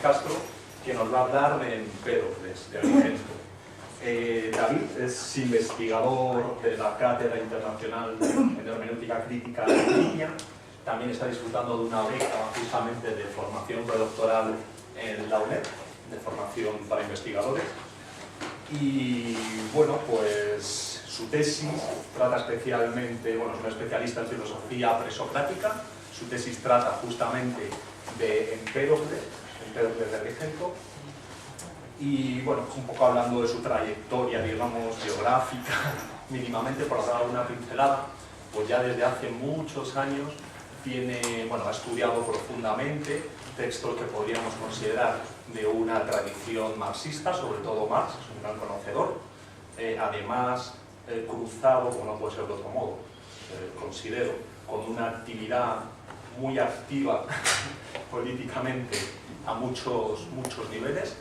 Castro, que nos va a hablar de Empédocles, de Agrigento. David es investigador de la Cátedra Internacional en Hermenéutica Crítica de Línea. También está disfrutando de una beca justamente de formación predoctoral en la UNED, de formación para investigadores. Y bueno, pues su tesis trata especialmente, bueno, es un especialista en filosofía presocrática. Su tesis trata justamente de Empédocles de Agrigento. Y bueno, un poco hablando de su trayectoria, digamos, biográfica, mínimamente, por dar una pincelada, pues ya desde hace muchos años ha estudiado profundamente textos que podríamos considerar de una tradición marxista, sobre todo Marx, es un gran conocedor, además cruzado, como no puede ser de otro modo, considero, con una actividad muy activa políticamente a muchos niveles,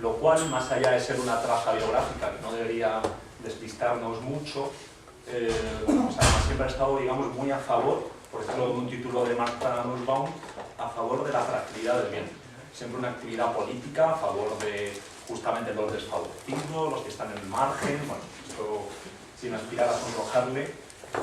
lo cual, más allá de ser una traza biográfica que no debería despistarnos mucho, además siempre ha estado, digamos, muy a favor, por ejemplo, de un título de Martha Nussbaum, a favor de la fragilidad del bien. Siempre una actividad política a favor de justamente los desfavorecidos, los que están en el margen, bueno, esto sin aspirar a sonrojarle,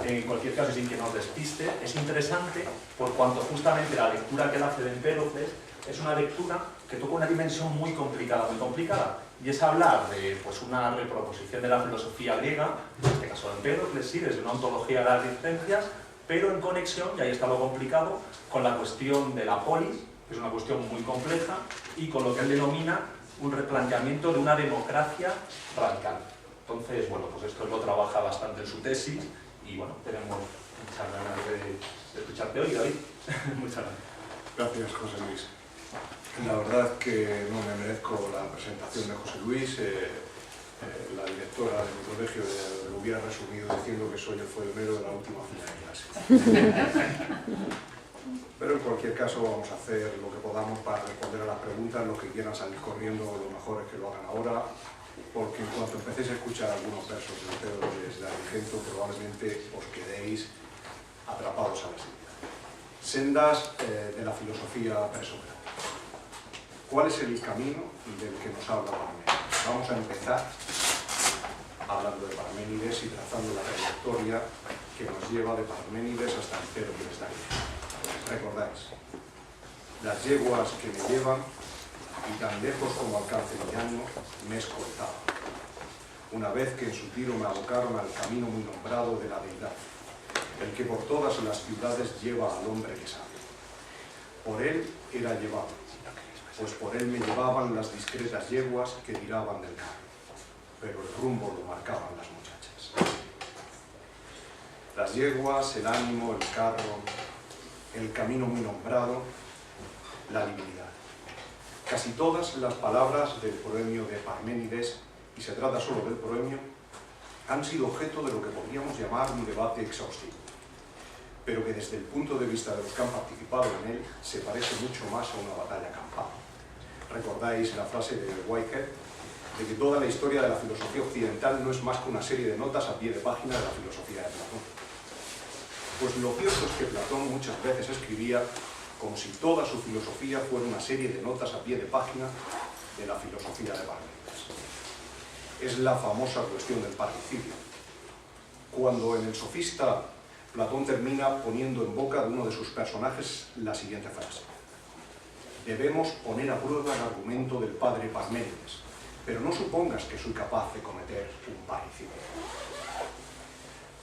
en cualquier caso, sin que nos despiste. Es interesante por cuanto justamente la lectura que él hace de Empédocles es una lectura que toca una dimensión muy complicada, y es hablar de una reproposición de la filosofía griega, en este caso de Empédocles, sí, desde una ontología de las licencias, pero en conexión, y ahí está lo complicado, con la cuestión de la polis, que es una cuestión muy compleja, y con lo que él denomina un replanteamiento de una democracia radical. Entonces, bueno, pues esto lo trabaja bastante en su tesis, y bueno, tenemos muchas ganas de escucharte hoy, David. Muchas gracias. Gracias, José Luis. La verdad que no me merezco la presentación de José Luis. La directora de mi colegio lo hubiera resumido diciendo que soy el follonero de la última fila de clase. Pero en cualquier caso vamos a hacer lo que podamos para responder a las preguntas. Los que quieran salir corriendo, lo mejor es que lo hagan ahora, porque en cuanto empecéis a escuchar algunos versos de Empédocles de Agrigento, probablemente os quedéis atrapados a la silla. Sendas de la filosofía presocrática. ¿Cuál es el camino del que nos habla Parménides? Vamos a empezar hablando de Parménides y trazando la trayectoria que nos lleva de Parménides hasta Empédocles de Agrigento. Recordáis, las yeguas que me llevan y tan lejos como alcance mi año me escoltaban, una vez que en su tiro me abocaron al camino muy nombrado de la deidad, el que por todas las ciudades lleva al hombre que sabe. Por él era llevado, pues por él me llevaban las discretas yeguas que tiraban del carro, pero el rumbo lo marcaban las muchachas. Las yeguas, el ánimo, el carro, el camino muy nombrado, la divinidad. Casi todas las palabras del proemio de Parménides, y se trata solo del proemio, han sido objeto de lo que podríamos llamar un debate exhaustivo, pero que desde el punto de vista de los que han participado en él se parece mucho más a una batalla campal. Recordáis la frase de Whitehead de que toda la historia de la filosofía occidental no es más que una serie de notas a pie de página de la filosofía de Platón. Pues lo cierto es que Platón muchas veces escribía como si toda su filosofía fuera una serie de notas a pie de página de la filosofía de Parménides. Es la famosa cuestión del parricidio, cuando en el Sofista Platón termina poniendo en boca de uno de sus personajes la siguiente frase: debemos poner a prueba el argumento del padre Parménides, pero no supongas que soy capaz de cometer un parricidio.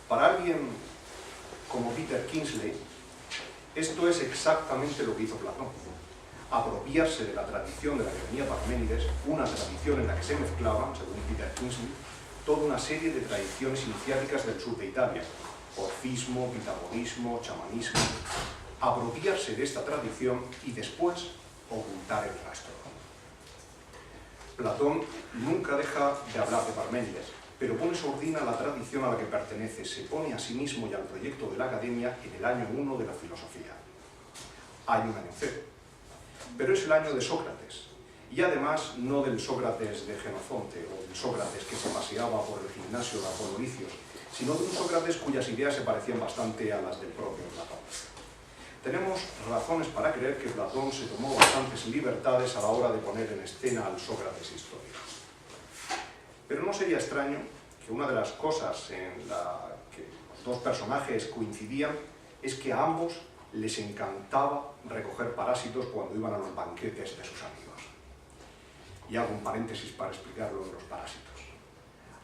Para alguien como Peter Kingsley, esto es exactamente lo que hizo Platón: apropiarse de la tradición de la que venía Parménides, una tradición en la que se mezclaban, según Peter Kingsley, toda una serie de tradiciones iniciáticas del sur de Italia: orfismo, pitagorismo, chamanismo. Apropiarse de esta tradición y después ocultar el rastro. Platón nunca deja de hablar de Parménides, pero pone sordina a la tradición a la que pertenece, se pone a sí mismo y al proyecto de la academia en el año 1 de la filosofía. Hay un año 0, pero es el año de Sócrates, y además no del Sócrates de Genofonte o del Sócrates que se paseaba por el gimnasio de Apolonicios, sino de un Sócrates cuyas ideas se parecían bastante a las del propio Platón. tenemos razones para creer que Platón se tomó bastantes libertades a la hora de poner en escena al Sócrates histórico. Pero no sería extraño que una de las cosas en la que los dos personajes coincidían es que a ambos les encantaba recoger parásitos cuando iban a los banquetes de sus amigos. Y hago un paréntesis para explicarlo de los parásitos.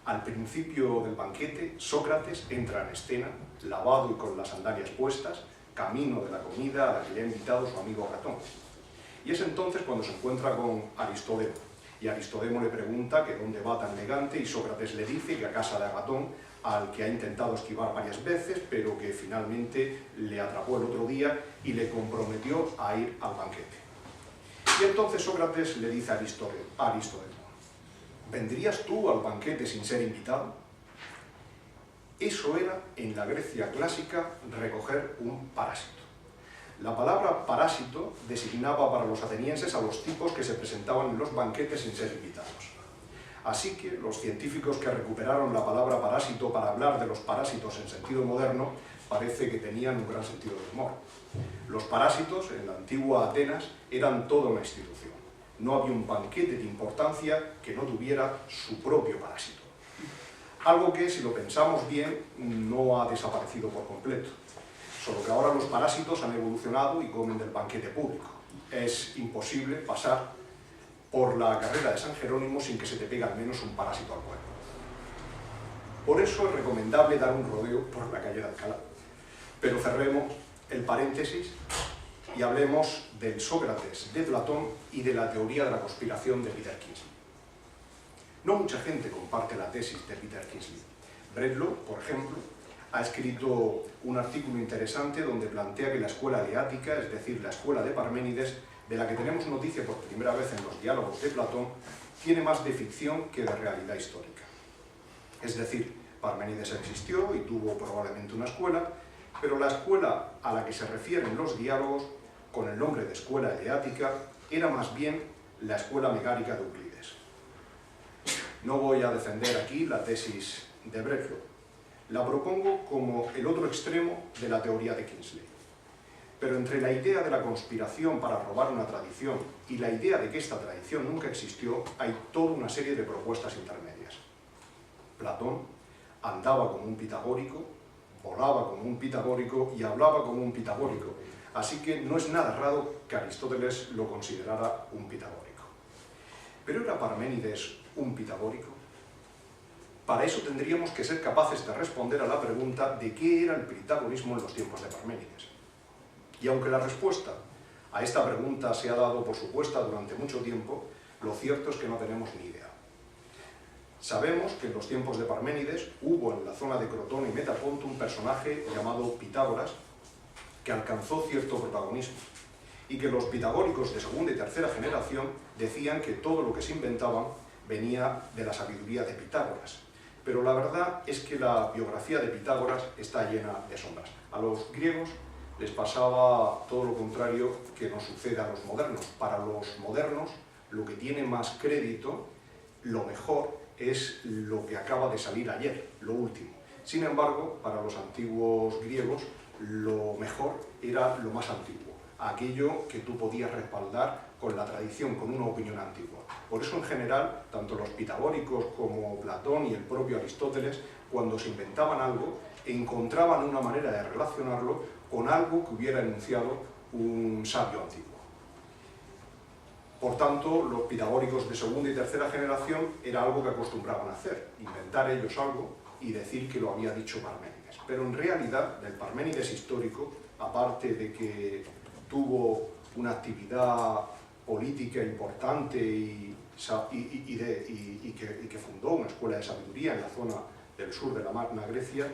Al principio del banquete, Sócrates entra en escena, lavado y con las sandalias puestas, camino de la comida a la que le ha invitado su amigo Agratón. Y es entonces cuando se encuentra con Aristodemo. Y Aristodemo le pregunta que dónde va tan elegante y Sócrates le dice que a casa de Agratón, al que ha intentado esquivar varias veces, pero que finalmente le atrapó el otro día y le comprometió a ir al banquete. Y entonces Sócrates le dice a Aristodemo, ¿vendrías tú al banquete sin ser invitado? Eso era, en la Grecia clásica, recoger un parásito. La palabra parásito designaba para los atenienses a los tipos que se presentaban en los banquetes sin ser invitados. Así que los científicos que recuperaron la palabra parásito para hablar de los parásitos en sentido moderno parece que tenían un gran sentido de humor. Los parásitos, en la antigua Atenas, eran toda una institución. No había un banquete de importancia que no tuviera su propio parásito. Algo que, si lo pensamos bien, no ha desaparecido por completo. Solo que ahora los parásitos han evolucionado y comen del banquete público. Es imposible pasar por la carrera de San Jerónimo sin que se te pegue al menos un parásito al cuerpo. Por eso es recomendable dar un rodeo por la calle de Alcalá. Pero cerremos el paréntesis y hablemos del Sócrates de Platón y de la teoría de la conspiración de Peter Kingsley. No mucha gente comparte la tesis de Peter Kingsley. Bredlow, por ejemplo, ha escrito un artículo interesante donde plantea que la escuela eleática, es decir, la escuela de Parménides, de la que tenemos noticia por primera vez en los diálogos de Platón, tiene más de ficción que de realidad histórica. Es decir, Parménides existió y tuvo probablemente una escuela, pero la escuela a la que se refieren los diálogos, con el nombre de escuela eleática, era más bien la escuela megárica de Euclides. No voy a defender aquí la tesis de Bredlow. La propongo como el otro extremo de la teoría de Kingsley. Pero entre la idea de la conspiración para robar una tradición y la idea de que esta tradición nunca existió, hay toda una serie de propuestas intermedias. Platón andaba como un pitagórico, volaba como un pitagórico y hablaba como un pitagórico, así que no es nada raro que Aristóteles lo considerara un pitagórico. ¿Pero era Parménides un pitagórico? Para eso tendríamos que ser capaces de responder a la pregunta de qué era el pitagorismo en los tiempos de Parménides. Y aunque la respuesta a esta pregunta se ha dado por supuesta durante mucho tiempo, lo cierto es que no tenemos ni idea. Sabemos que en los tiempos de Parménides hubo en la zona de Crotona y Metaponto un personaje llamado Pitágoras que alcanzó cierto protagonismo y que los pitagóricos de segunda y tercera generación decían que todo lo que se inventaban venía de la sabiduría de Pitágoras. Pero la verdad es que la biografía de Pitágoras está llena de sombras. A los griegos les pasaba todo lo contrario que nos sucede a los modernos. Para los modernos, lo que tiene más crédito, lo mejor, es lo que acaba de salir ayer, lo último. Sin embargo, para los antiguos griegos, lo mejor era lo más antiguo, aquello que tú podías respaldar con la tradición, con una opinión antigua. Por eso, en general, tanto los pitagóricos como Platón y el propio Aristóteles, cuando se inventaban algo, encontraban una manera de relacionarlo con algo que hubiera enunciado un sabio antiguo. Por tanto, los pitagóricos de segunda y tercera generación era algo que acostumbraban a hacer, inventar ellos algo y decir que lo había dicho Parménides. Pero en realidad, del Parménides histórico, aparte de que tuvo una actividad política importante y que fundó una escuela de sabiduría en la zona del sur de la Magna Grecia,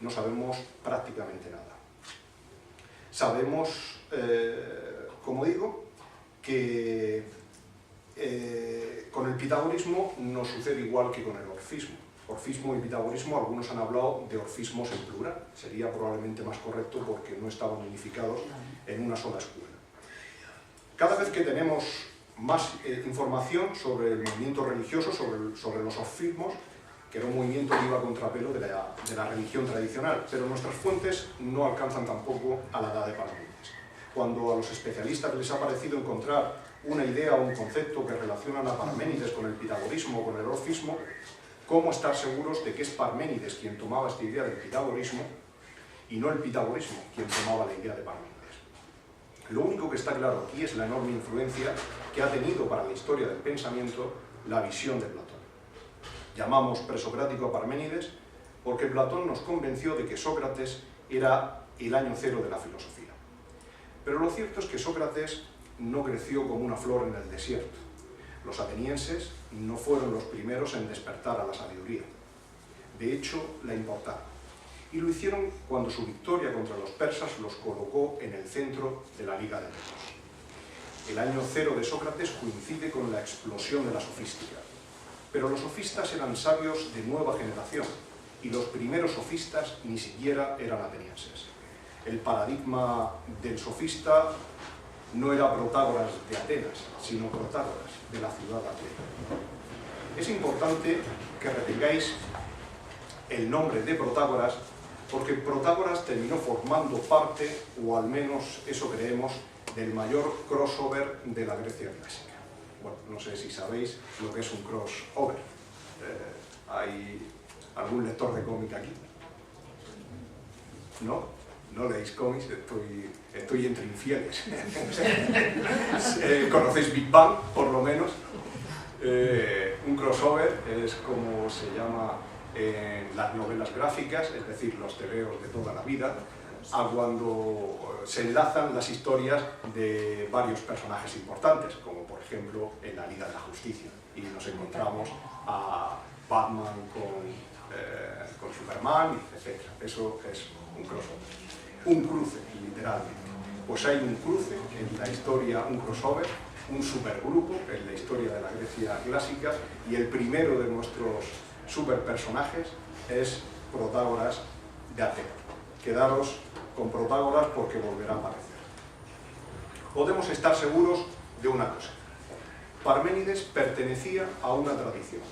no sabemos prácticamente nada. Sabemos, como digo, que con el pitagorismo nos sucede igual que con el orfismo. Orfismo y pitagorismo, algunos han hablado de orfismos en plural. Sería probablemente más correcto porque no estaban unificados en una sola escuela. Cada vez que tenemos más información sobre el movimiento religioso, sobre los orfismos, que era un movimiento que iba a contrapelo de la religión tradicional, pero nuestras fuentes no alcanzan tampoco a la edad de Parménides. Cuando a los especialistas les ha parecido encontrar una idea o un concepto que relacionan a Parménides con el pitagorismo o con el orfismo, ¿cómo estar seguros de que es Parménides quien tomaba esta idea del pitagorismo y no el pitagorismo quien tomaba la idea de Parménides? Lo único que está claro aquí es la enorme influencia que ha tenido para la historia del pensamiento la visión de Platón. Llamamos presocrático a Parménides porque Platón nos convenció de que Sócrates era el año cero de la filosofía. Pero lo cierto es que Sócrates no creció como una flor en el desierto. Los atenienses no fueron los primeros en despertar a la sabiduría. De hecho, la importaron. Y lo hicieron cuando su victoria contra los persas los colocó en el centro de la Liga de Delfos. El año cero de Sócrates coincide con la explosión de la sofística. Pero los sofistas eran sabios de nueva generación, y los primeros sofistas ni siquiera eran atenienses. El paradigma del sofista no era Protágoras de Atenas, sino Protágoras de la ciudad de Atenas. Es importante que retengáis el nombre de Protágoras, porque Protágoras terminó formando parte, o al menos eso creemos, del mayor crossover de la Grecia clásica. Bueno, no sé si sabéis lo que es un crossover. ¿Hay algún lector de cómic aquí? ¿No? ¿No leéis cómics? Estoy entre infieles. ¿Conocéis Big Bang, por lo menos? Un crossover es como se llama en las novelas gráficas, es decir, los tebeos de toda la vida, a cuando se enlazan las historias de varios personajes importantes, como por ejemplo en la Liga de la Justicia, y nos encontramos a Batman con Superman, etc. Eso es un crossover. Un cruce, literalmente. Pues hay un cruce en la historia, un crossover, un supergrupo en la historia de la Grecia clásica, y el primero de nuestros superpersonajes es Protágoras de Atenas. Quedaros con Protágoras porque volverá a aparecer. Podemos estar seguros de una cosa. Parménides pertenecía a una tradición.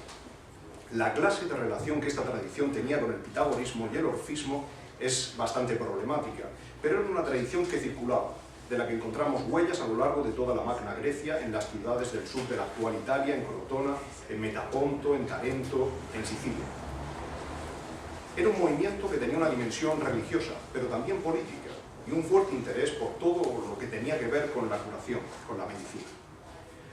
La clase de relación que esta tradición tenía con el pitagorismo y el orfismo es bastante problemática, pero era una tradición que circulaba, de la que encontramos huellas a lo largo de toda la Magna Grecia, en las ciudades del sur de la actual Italia, en Crotona, en Metaponto, en Tarento, en Sicilia. Era un movimiento que tenía una dimensión religiosa, pero también política, y un fuerte interés por todo lo que tenía que ver con la curación, con la medicina.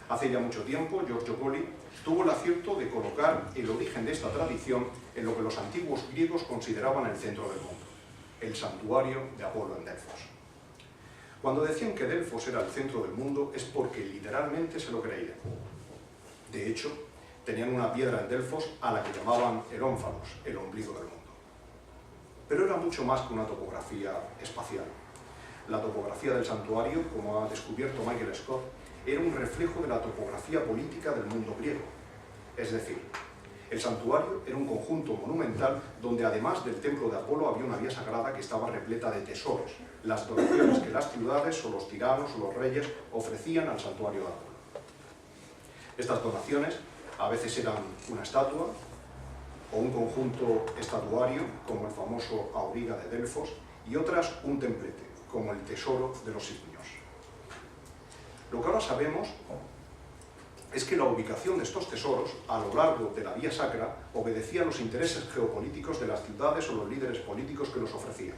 Hace ya mucho tiempo, Giorgio Colli tuvo el acierto de colocar el origen de esta tradición en lo que los antiguos griegos consideraban el centro del mundo, el santuario de Apolo en Delfos. Cuando decían que Delfos era el centro del mundo es porque literalmente se lo creían. De hecho, tenían una piedra en Delfos a la que llamaban el ónfalos, el ombligo del mundo. Pero era mucho más que una topografía espacial. La topografía del santuario, como ha descubierto Michael Scott, era un reflejo de la topografía política del mundo griego. Es decir, el santuario era un conjunto monumental donde además del templo de Apolo había una vía sagrada que estaba repleta de tesoros, las donaciones que las ciudades o los tiranos o los reyes ofrecían al santuario de Apolo. Estas donaciones a veces eran una estatua o un conjunto estatuario, como el famoso Auriga de Delfos, y otras un templete, como el tesoro de los Signios. Lo que ahora sabemos es que la ubicación de estos tesoros a lo largo de la vía sacra obedecía a los intereses geopolíticos de las ciudades o los líderes políticos que los ofrecían.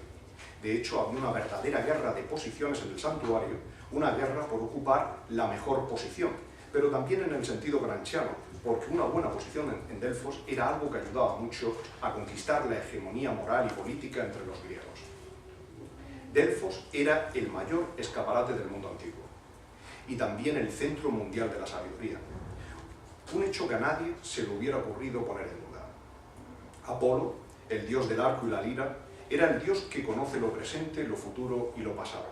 De hecho, había una verdadera guerra de posiciones en el santuario, una guerra por ocupar la mejor posición, pero también en el sentido gramsciano, porque una buena posición en Delfos era algo que ayudaba mucho a conquistar la hegemonía moral y política entre los griegos. Delfos era el mayor escaparate del mundo antiguo y también el centro mundial de la sabiduría. Un hecho que a nadie se le hubiera ocurrido poner en duda. Apolo, el dios del arco y la lira, era el dios que conoce lo presente, lo futuro y lo pasado.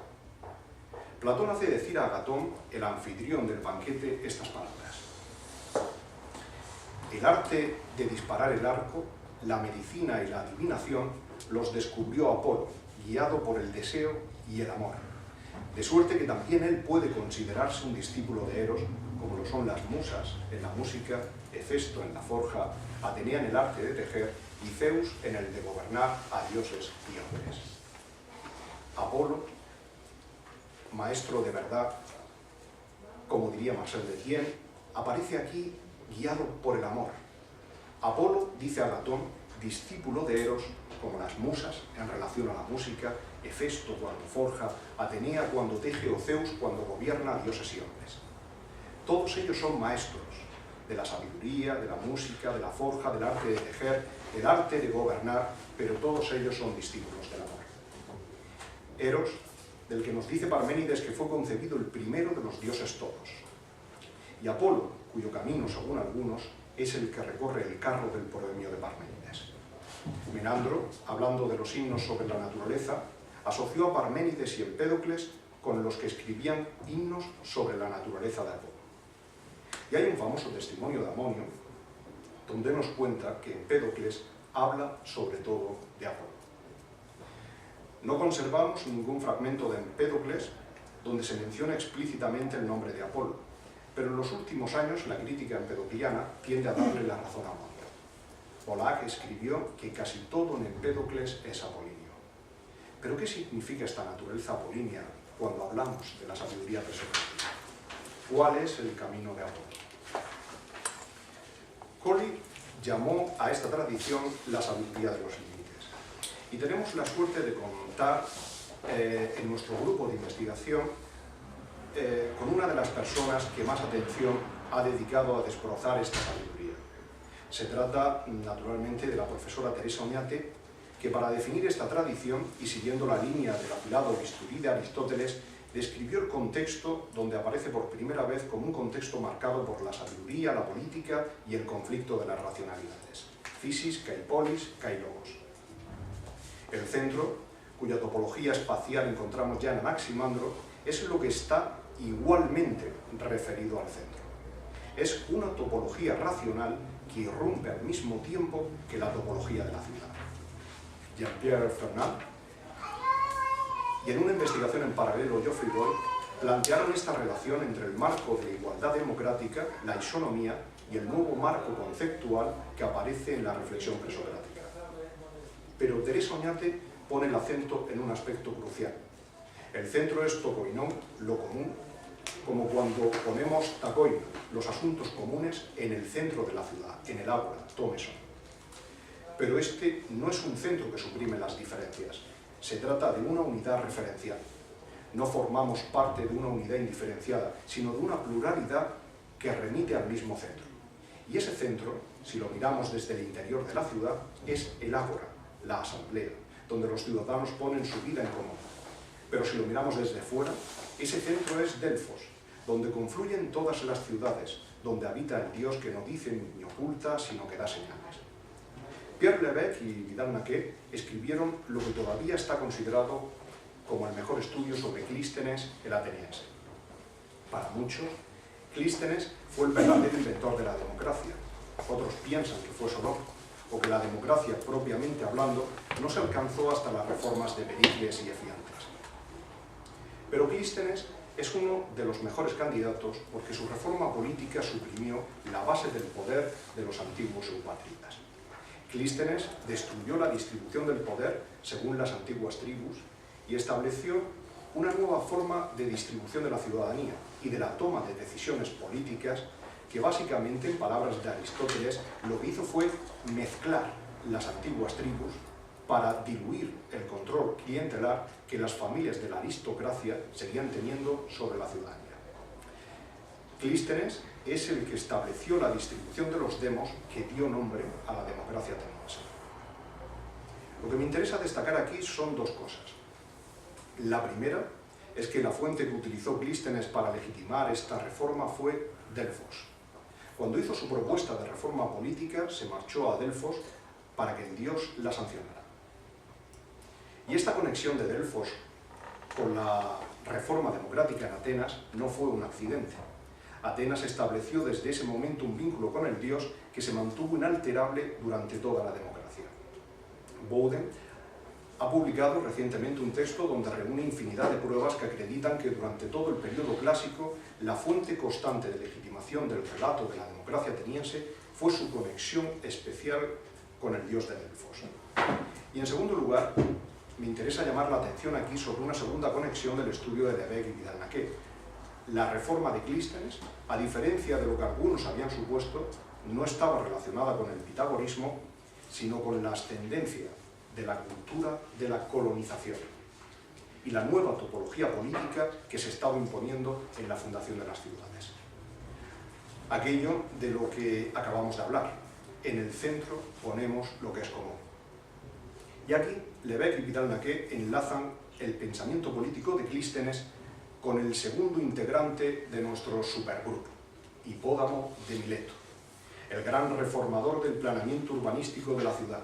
Platón hace decir a Agatón, el anfitrión del banquete, estas palabras. El arte de disparar el arco, la medicina y la adivinación los descubrió Apolo, guiado por el deseo y el amor. De suerte que también él puede considerarse un discípulo de Eros, como lo son las musas en la música, Hefesto en la forja, Atenea en el arte de tejer y Zeus en el de gobernar a dioses y hombres. Apolo, maestro de verdad, como diría Marcel Detienne, aparece aquí guiado por el amor. Apolo, dice Agatón, discípulo de Eros, como las musas en relación a la música, Hefesto cuando forja, Atenea cuando teje o Zeus cuando gobierna a dioses y hombres. Todos ellos son maestros de la sabiduría, de la música, de la forja, del arte de tejer, del arte de gobernar, pero todos ellos son discípulos del amor. Eros, del que nos dice Parménides que fue concebido el primero de los dioses todos. Y Apolo, cuyo camino, según algunos, es el que recorre el carro del proemio de Parménides. Menandro, hablando de los himnos sobre la naturaleza, asoció a Parménides y Empédocles con los que escribían himnos sobre la naturaleza de Apolo. Y hay un famoso testimonio de Amonio, donde nos cuenta que Empédocles habla sobre todo de Apolo. No conservamos ningún fragmento de Empédocles donde se menciona explícitamente el nombre de Apolo, pero en los últimos años la crítica empedocliana tiende a darle la razón a Amonio. Polack escribió que casi todo en Empédocles es apolíneo. ¿Pero qué significa esta naturaleza apolínea cuando hablamos de la sabiduría presocrática? ¿Cuál es el camino de Apolo? Colli llamó a esta tradición la sabiduría de los límites. Y tenemos la suerte de contar en nuestro grupo de investigación con una de las personas que más atención ha dedicado a desbrozar esta sabiduría. Se trata, naturalmente, de la profesora Teresa Oñate, que para definir esta tradición, y siguiendo la línea del afilado bisturí de Aristóteles, describió el contexto donde aparece por primera vez como un contexto marcado por la sabiduría, la política y el conflicto de las racionalidades. Physis, kai polis, kai logos. El centro, cuya topología espacial encontramos ya en Anaximandro, es lo que está igualmente referido al centro. Es una topología racional que irrumpe al mismo tiempo que la topología de la ciudad. Jean-Pierre Fernand, y en una investigación en paralelo Geoffrey Boyd, plantearon esta relación entre el marco de la igualdad democrática, la isonomía, y el nuevo marco conceptual que aparece en la reflexión presocrática. Pero Teresa Oñate pone el acento en un aspecto crucial. El centro es tokoinon, lo común, como cuando ponemos takoin, los asuntos comunes, en el centro de la ciudad, en el aula, tomeson. Pero este no es un centro que suprime las diferencias. Se trata de una unidad referencial. No formamos parte de una unidad indiferenciada, sino de una pluralidad que remite al mismo centro. Y ese centro, si lo miramos desde el interior de la ciudad, es el ágora, la asamblea, donde los ciudadanos ponen su vida en común. Pero si lo miramos desde fuera, ese centro es Delfos, donde confluyen todas las ciudades, donde habita el Dios que no dice ni oculta, sino que da señales. Pierre Lévesque y Vidal-Naquet escribieron lo que todavía está considerado como el mejor estudio sobre Clístenes, el ateniense. Para muchos, Clístenes fue el verdadero inventor de la democracia. Otros piensan que fue Solón, o que la democracia, propiamente hablando, no se alcanzó hasta las reformas de Pericles y Efiantes. Pero Clístenes es uno de los mejores candidatos porque su reforma política suprimió la base del poder de los antiguos eupátridas. Clístenes destruyó la distribución del poder según las antiguas tribus y estableció una nueva forma de distribución de la ciudadanía y de la toma de decisiones políticas que básicamente, en palabras de Aristóteles, lo que hizo fue mezclar las antiguas tribus para diluir el control clientelar que las familias de la aristocracia seguían teniendo sobre la ciudadanía. Clístenes es el que estableció la distribución de los demos que dio nombre a la democracia ateniense. Lo que me interesa destacar aquí son dos cosas. La primera es que la fuente que utilizó Clístenes para legitimar esta reforma fue Delfos. Cuando hizo su propuesta de reforma política, se marchó a Delfos para que el dios la sancionara. Y esta conexión de Delfos con la reforma democrática en Atenas no fue un accidente. Atenas estableció desde ese momento un vínculo con el dios que se mantuvo inalterable durante toda la democracia. Bouden ha publicado recientemente un texto donde reúne infinidad de pruebas que acreditan que durante todo el periodo clásico la fuente constante de legitimación del relato de la democracia ateniense fue su conexión especial con el dios de Delfos. Y en segundo lugar, me interesa llamar la atención aquí sobre una segunda conexión del estudio de Lebesgue y Vidal-Naquet. La reforma de Clístenes, a diferencia de lo que algunos habían supuesto, no estaba relacionada con el pitagorismo, sino con la ascendencia de la cultura de la colonización y la nueva topología política que se estaba imponiendo en la fundación de las ciudades. Aquello de lo que acabamos de hablar. En el centro ponemos lo que es común. Y aquí Lebesgue y Vidal-Naquet enlazan el pensamiento político de Clístenes con el segundo integrante de nuestro supergrupo, Hipódamo de Mileto, el gran reformador del planeamiento urbanístico de la ciudad.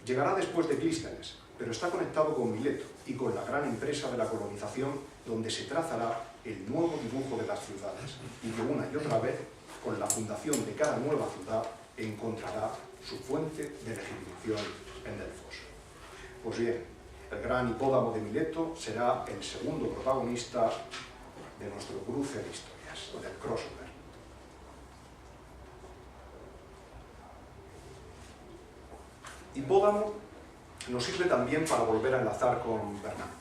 Llegará después de Clístenes, pero está conectado con Mileto y con la gran empresa de la colonización donde se trazará el nuevo dibujo de las ciudades y que una y otra vez, con la fundación de cada nueva ciudad, encontrará su fuente de legitimación en Delfos. Pues bien, el gran Hipódamo de Mileto será el segundo protagonista de nuestro cruce de historias, del crossover. Hipódamo nos sirve también para volver a enlazar con Bernard.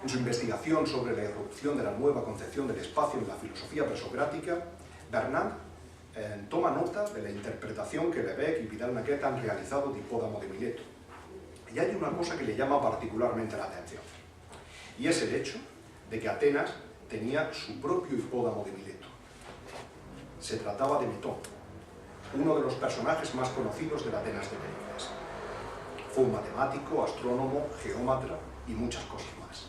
En su investigación sobre la irrupción de la nueva concepción del espacio en la filosofía presocrática, Bernard toma nota de la interpretación que Lebesgue y Vidal-Naquet han realizado de Hipódamo de Mileto. Y hay una cosa que le llama particularmente la atención, y es el hecho de que Atenas tenía su propio Hipódamo de Mileto. Se trataba de Metón, uno de los personajes más conocidos de la Atenas de Pericles. Fue un matemático, astrónomo, geómatra y muchas cosas más.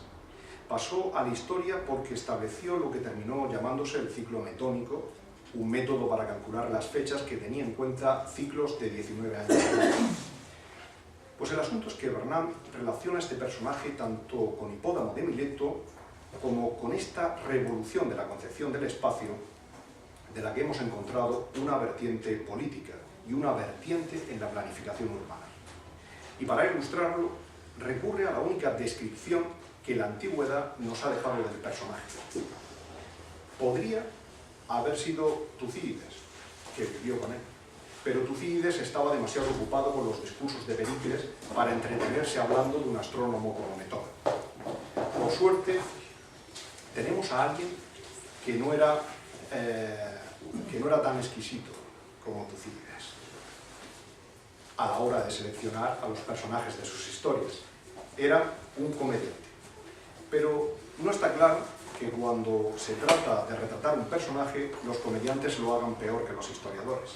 Pasó a la historia porque estableció lo que terminó llamándose el ciclo metónico, un método para calcular las fechas que tenía en cuenta ciclos de 19 años. Pues el asunto es que Bernard relaciona a este personaje tanto con Hipódamo de Mileto como con esta revolución de la concepción del espacio de la que hemos encontrado una vertiente política y una vertiente en la planificación urbana. Y para ilustrarlo, recurre a la única descripción que la antigüedad nos ha dejado del personaje. Podría haber sido Tucídides, que vivió con él, pero Tucídides estaba demasiado ocupado con los discursos de Pericles para entretenerse hablando de un astrónomo como Metón. Por suerte, tenemos a alguien que no era tan exquisito como Tucídides a la hora de seleccionar a los personajes de sus historias. Era un comediante. Pero no está claro que cuando se trata de retratar un personaje, los comediantes lo hagan peor que los historiadores.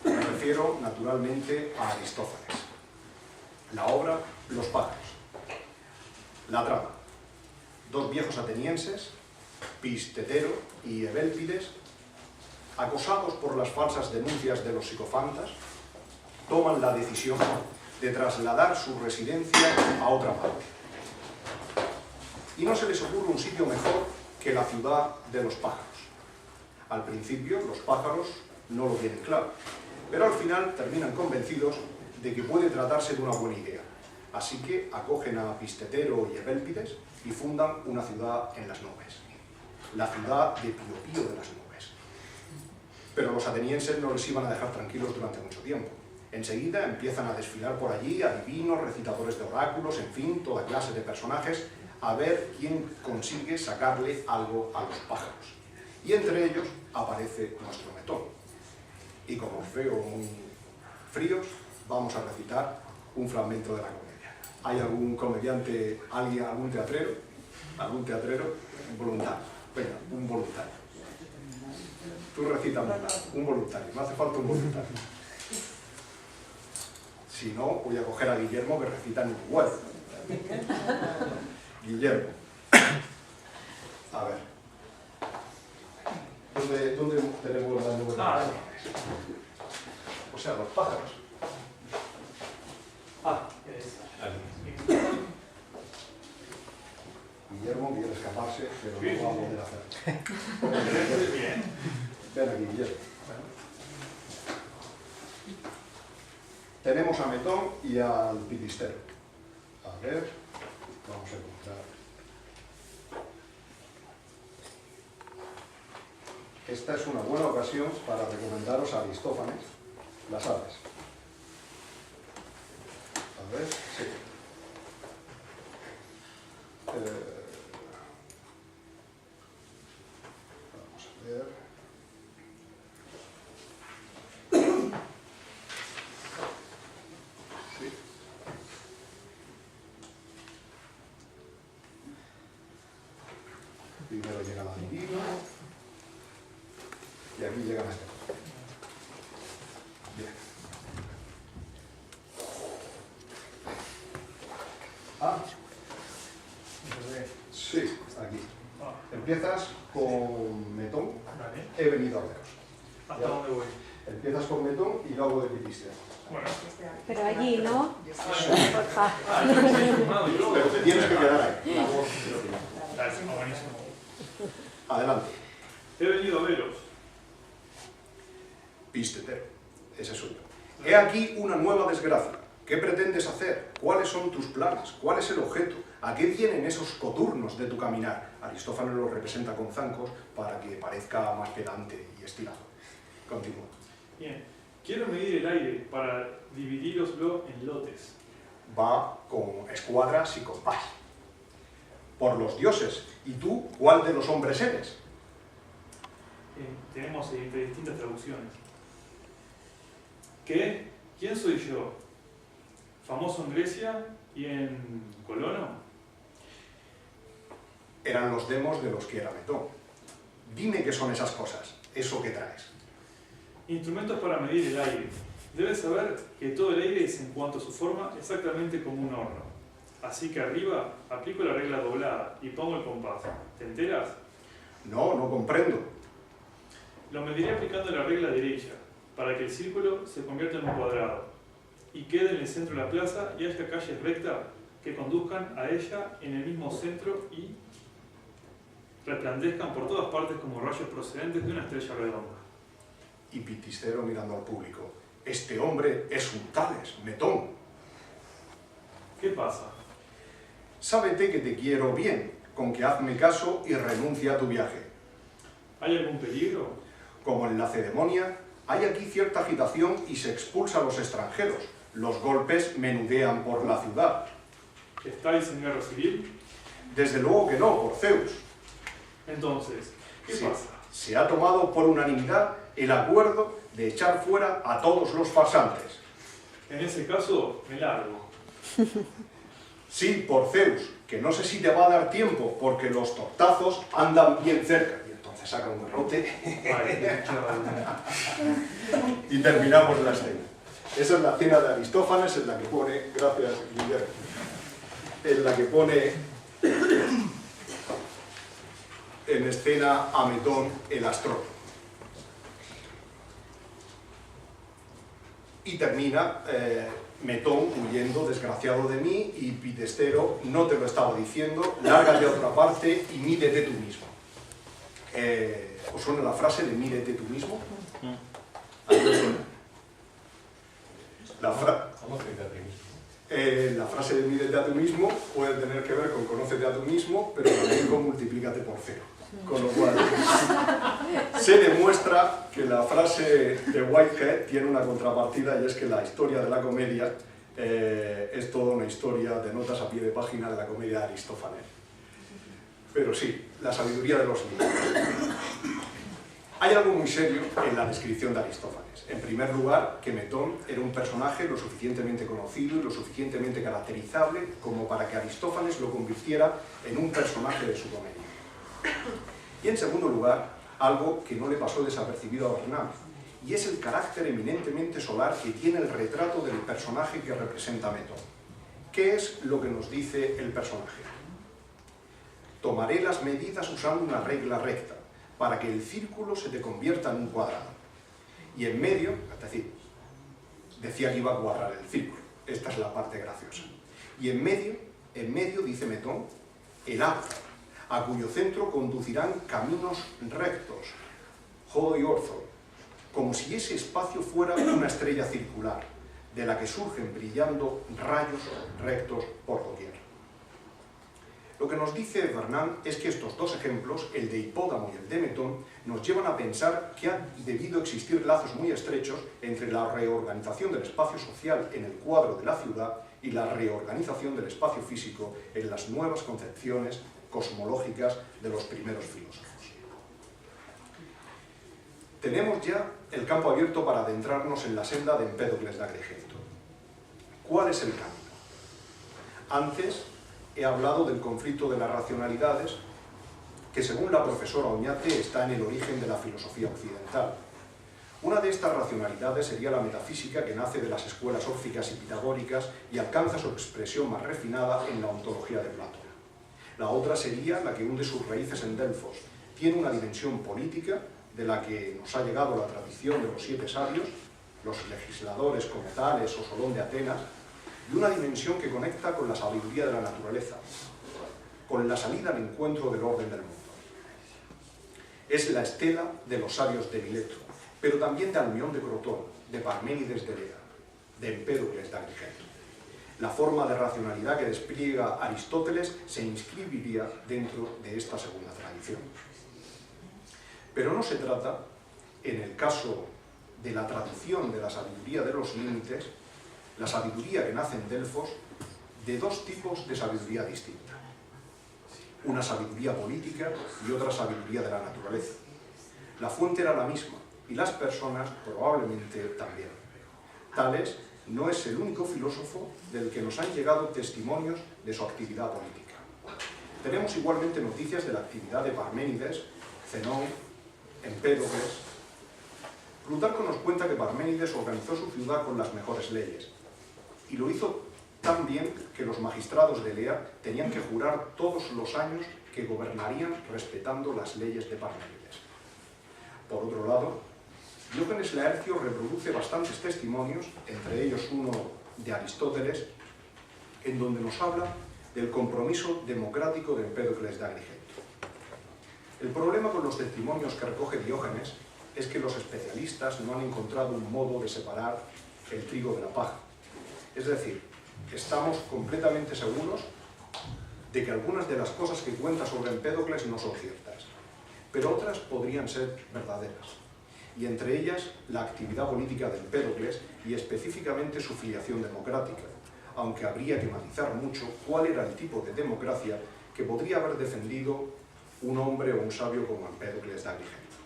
Me refiero, naturalmente, a Aristófanes. La obra Los pájaros. La trama. Dos viejos atenienses, Pistetero y Evélpides, acosados por las falsas denuncias de los psicofantas, toman la decisión de trasladar su residencia a otra parte. Y no se les ocurre un sitio mejor que la ciudad de los pájaros. Al principio, los pájaros no lo tienen claro, pero al final terminan convencidos de que puede tratarse de una buena idea. Así que acogen a Pistetero y Evélpides y fundan una ciudad en las nubes, la ciudad de Pío de las nubes. Pero los atenienses no les iban a dejar tranquilos durante mucho tiempo. Enseguida empiezan a desfilar por allí adivinos, recitadores de oráculos, en fin, toda clase de personajes, a ver quién consigue sacarle algo a los pájaros. Y entre ellos aparece nuestro Metón. Y como os veo muy fríos, vamos a recitar un fragmento de la comedia. ¿Hay algún comediante, alguien, algún teatrero? ¿Algún teatrero? Un voluntario. Venga, un voluntario. Tú recitas un voluntario. Me hace falta un voluntario. Si no, voy a coger a Guillermo, que recita en Uruguay. Guillermo. A ver. ¿Dónde tenemos las nubes? O sea, los pájaros. Guillermo quiere escaparse, pero no va a poder hacer. Ven aquí, Guillermo. tenemos a Metón y al Pitistero. A ver, vamos a encontrar. Esta es una buena ocasión para recomendaros a Aristófanes, las aves. A ver, sí. Vamos a ver. Sí. Primero llega la divina y aquí llega Metón. Bien. Sí, aquí. Empiezas con Metón. Vale. He venido a veros. ¿Hasta dónde voy? Empiezas con Metón y luego de Pitistero. Bueno. Pero allí, ¿no? Por favor. Pero te tienes que quedar ahí. Buenísimo. Adelante. He venido a veros. Pistetero. Ese soy yo. He aquí una nueva desgracia. ¿Qué pretendes hacer? ¿Cuáles son tus planes? ¿Cuál es el objeto? ¿A qué vienen esos coturnos de tu caminar? Aristófanes los representa con zancos para que parezca más pedante y estirado. Continúa. Bien, quiero medir el aire para dividíroslo en lotes. Va con escuadras y compás. Por los dioses. ¿Y tú cuál de los hombres eres? Tenemos entre distintas traducciones. ¿Qué? ¿Quién soy yo? ¿Famoso en Grecia y en Colono? Eran los demos de los que era Metón. Dime qué son esas cosas, eso que traes. Instrumentos para medir el aire. Debes saber que todo el aire es en cuanto a su forma exactamente como un horno. Así que arriba aplico la regla doblada y pongo el compás. ¿Te enteras? No, no comprendo. Lo mediré aplicando la regla derecha, para que el círculo se convierta en un cuadrado y quede en el centro de la plaza y haya calles rectas que conduzcan a ella en el mismo centro y resplandezcan por todas partes como rayos procedentes de una estrella redonda. Y Pitistero mirando al público. Este hombre es un Tales, Metón. ¿Qué pasa? Sábete que te quiero bien, con que hazme caso y renuncia a tu viaje. ¿Hay algún peligro? Como en Lacedemonia, hay aquí cierta agitación y se expulsa a los extranjeros. Los golpes menudean por la ciudad. ¿Estáis en guerra civil? Desde luego que no, por Zeus. Entonces, ¿qué Sí, pasa? se ha tomado por unanimidad el acuerdo de echar fuera a todos los farsantes. En ese caso, me largo. Sí, por Zeus, que no sé si te va a dar tiempo, porque los tortazos andan bien cerca. Y entonces saca un garrote Vale, chaval. y terminamos la escena. Esa es la escena de Aristófanes, en la que pone, gracias Guillermo, en la que pone en escena a Metón el astrónomo. Y termina Metón huyendo, desgraciado de mí, y Pitestero, no te lo estaba diciendo, lárgate a otra parte y mídete tú mismo. ¿Os suena la frase de mídete tú mismo? ¿A qué os suena? La frase de mídete a tú mismo puede tener que ver con conócete a tú mismo, pero también con multiplícate por cero. Con lo cual, se demuestra que la frase de Whitehead tiene una contrapartida, y es que la historia de la comedia es toda una historia de notas a pie de página de la comedia de Aristófanes. Pero sí, la sabiduría de los libros. Hay algo muy serio en la descripción de Aristófanes. En primer lugar, que Metón era un personaje lo suficientemente conocido y lo suficientemente caracterizable como para que Aristófanes lo convirtiera en un personaje de su comedia. Y en segundo lugar, algo que no le pasó desapercibido a Bernard, y es el carácter eminentemente solar que tiene el retrato del personaje que representa Metón. ¿Qué es lo que nos dice el personaje? Tomaré las medidas usando una regla recta, para que el círculo se te convierta en un cuadrado. Y en medio, es decir, decía que iba a cuadrar el círculo, esta es la parte graciosa. Y en medio, dice Metón, el agua, a cuyo centro conducirán caminos rectos, hodo y orzo, como si ese espacio fuera una estrella circular, de la que surgen brillando rayos rectos por doquier. Lo que nos dice Vernant es que estos dos ejemplos, el de Hipódamo y el de Metón, nos llevan a pensar que ha debido existir lazos muy estrechos entre la reorganización del espacio social en el cuadro de la ciudad y la reorganización del espacio físico en las nuevas concepciones cosmológicas de los primeros filósofos. Tenemos ya el campo abierto para adentrarnos en la senda de Empédocles de Agrigento. ¿Cuál es el camino? Antes he hablado del conflicto de las racionalidades, que según la profesora Oñate está en el origen de la filosofía occidental. Una de estas racionalidades sería la metafísica, que nace de las escuelas ópticas y pitagóricas y alcanza su expresión más refinada en la ontología de Platón. La otra sería la que hunde sus raíces en Delfos. Tiene una dimensión política, de la que nos ha llegado la tradición de los 7 sabios, los legisladores como Tales o Solón de Atenas, y una dimensión que conecta con la sabiduría de la naturaleza, con la salida al encuentro del orden del mundo. Es la estela de los sabios de Mileto, pero también de Almión de Crotón, de Parménides de Lea, de Empédocles de Agrigento. La forma de racionalidad que despliega Aristóteles se inscribiría dentro de esta segunda tradición. Pero no se trata, en el caso de la tradición de la sabiduría de los límites, la sabiduría que nace en Delfos, de dos tipos de sabiduría distinta. Una sabiduría política y otra sabiduría de la naturaleza. La fuente era la misma, y las personas probablemente también. Tales no es el único filósofo del que nos han llegado testimonios de su actividad política. Tenemos igualmente noticias de la actividad de Parménides, Zenón, Empédocles. Plutarco nos cuenta que Parménides organizó su ciudad con las mejores leyes, y lo hizo tan bien que los magistrados de Lea tenían que jurar todos los años que gobernarían respetando las leyes de Parménides. Por otro lado, Diógenes Laercio reproduce bastantes testimonios, entre ellos uno de Aristóteles, en donde nos habla del compromiso democrático de Empédocles de Agrigento. El problema con los testimonios que recoge Diógenes es que los especialistas no han encontrado un modo de separar el trigo de la paja. Es decir, estamos completamente seguros de que algunas de las cosas que cuenta sobre Empédocles no son ciertas, pero otras podrían ser verdaderas, y entre ellas la actividad política de Empédocles y específicamente su filiación democrática, aunque habría que matizar mucho cuál era el tipo de democracia que podría haber defendido un hombre o un sabio como Empédocles de Agrigento.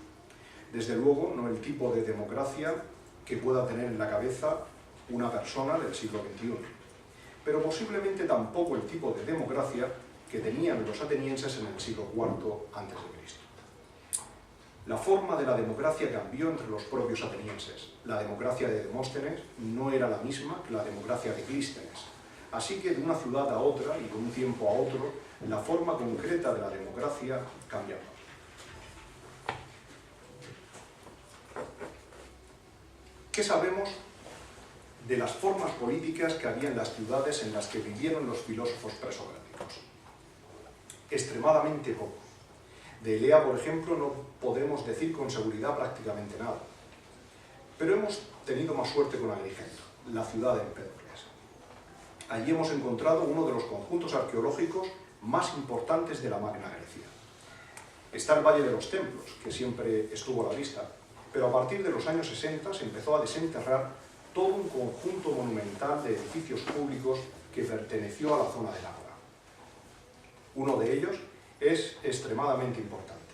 Desde luego, no el tipo de democracia que pueda tener en la cabeza una persona del siglo XXI, pero posiblemente tampoco el tipo de democracia que tenían los atenienses en el siglo IV a.C. La forma de la democracia cambió entre los propios atenienses. La democracia de Demóstenes no era la misma que la democracia de Clístenes. Así que de una ciudad a otra y de un tiempo a otro, la forma concreta de la democracia cambiaba. ¿Qué sabemos de las formas políticas que había en las ciudades en las que vivieron los filósofos presocráticos? Extremadamente poco. De Elea, por ejemplo, no podemos decir con seguridad prácticamente nada. Pero hemos tenido más suerte con Agrigento, la ciudad de Empédocles. Allí hemos encontrado uno de los conjuntos arqueológicos más importantes de la Magna Grecia. Está el Valle de los Templos, que siempre estuvo a la vista, pero a partir de los años 60 se empezó a desenterrar todo un conjunto monumental de edificios públicos que perteneció a la zona del Ágora. Uno de ellos es extremadamente importante.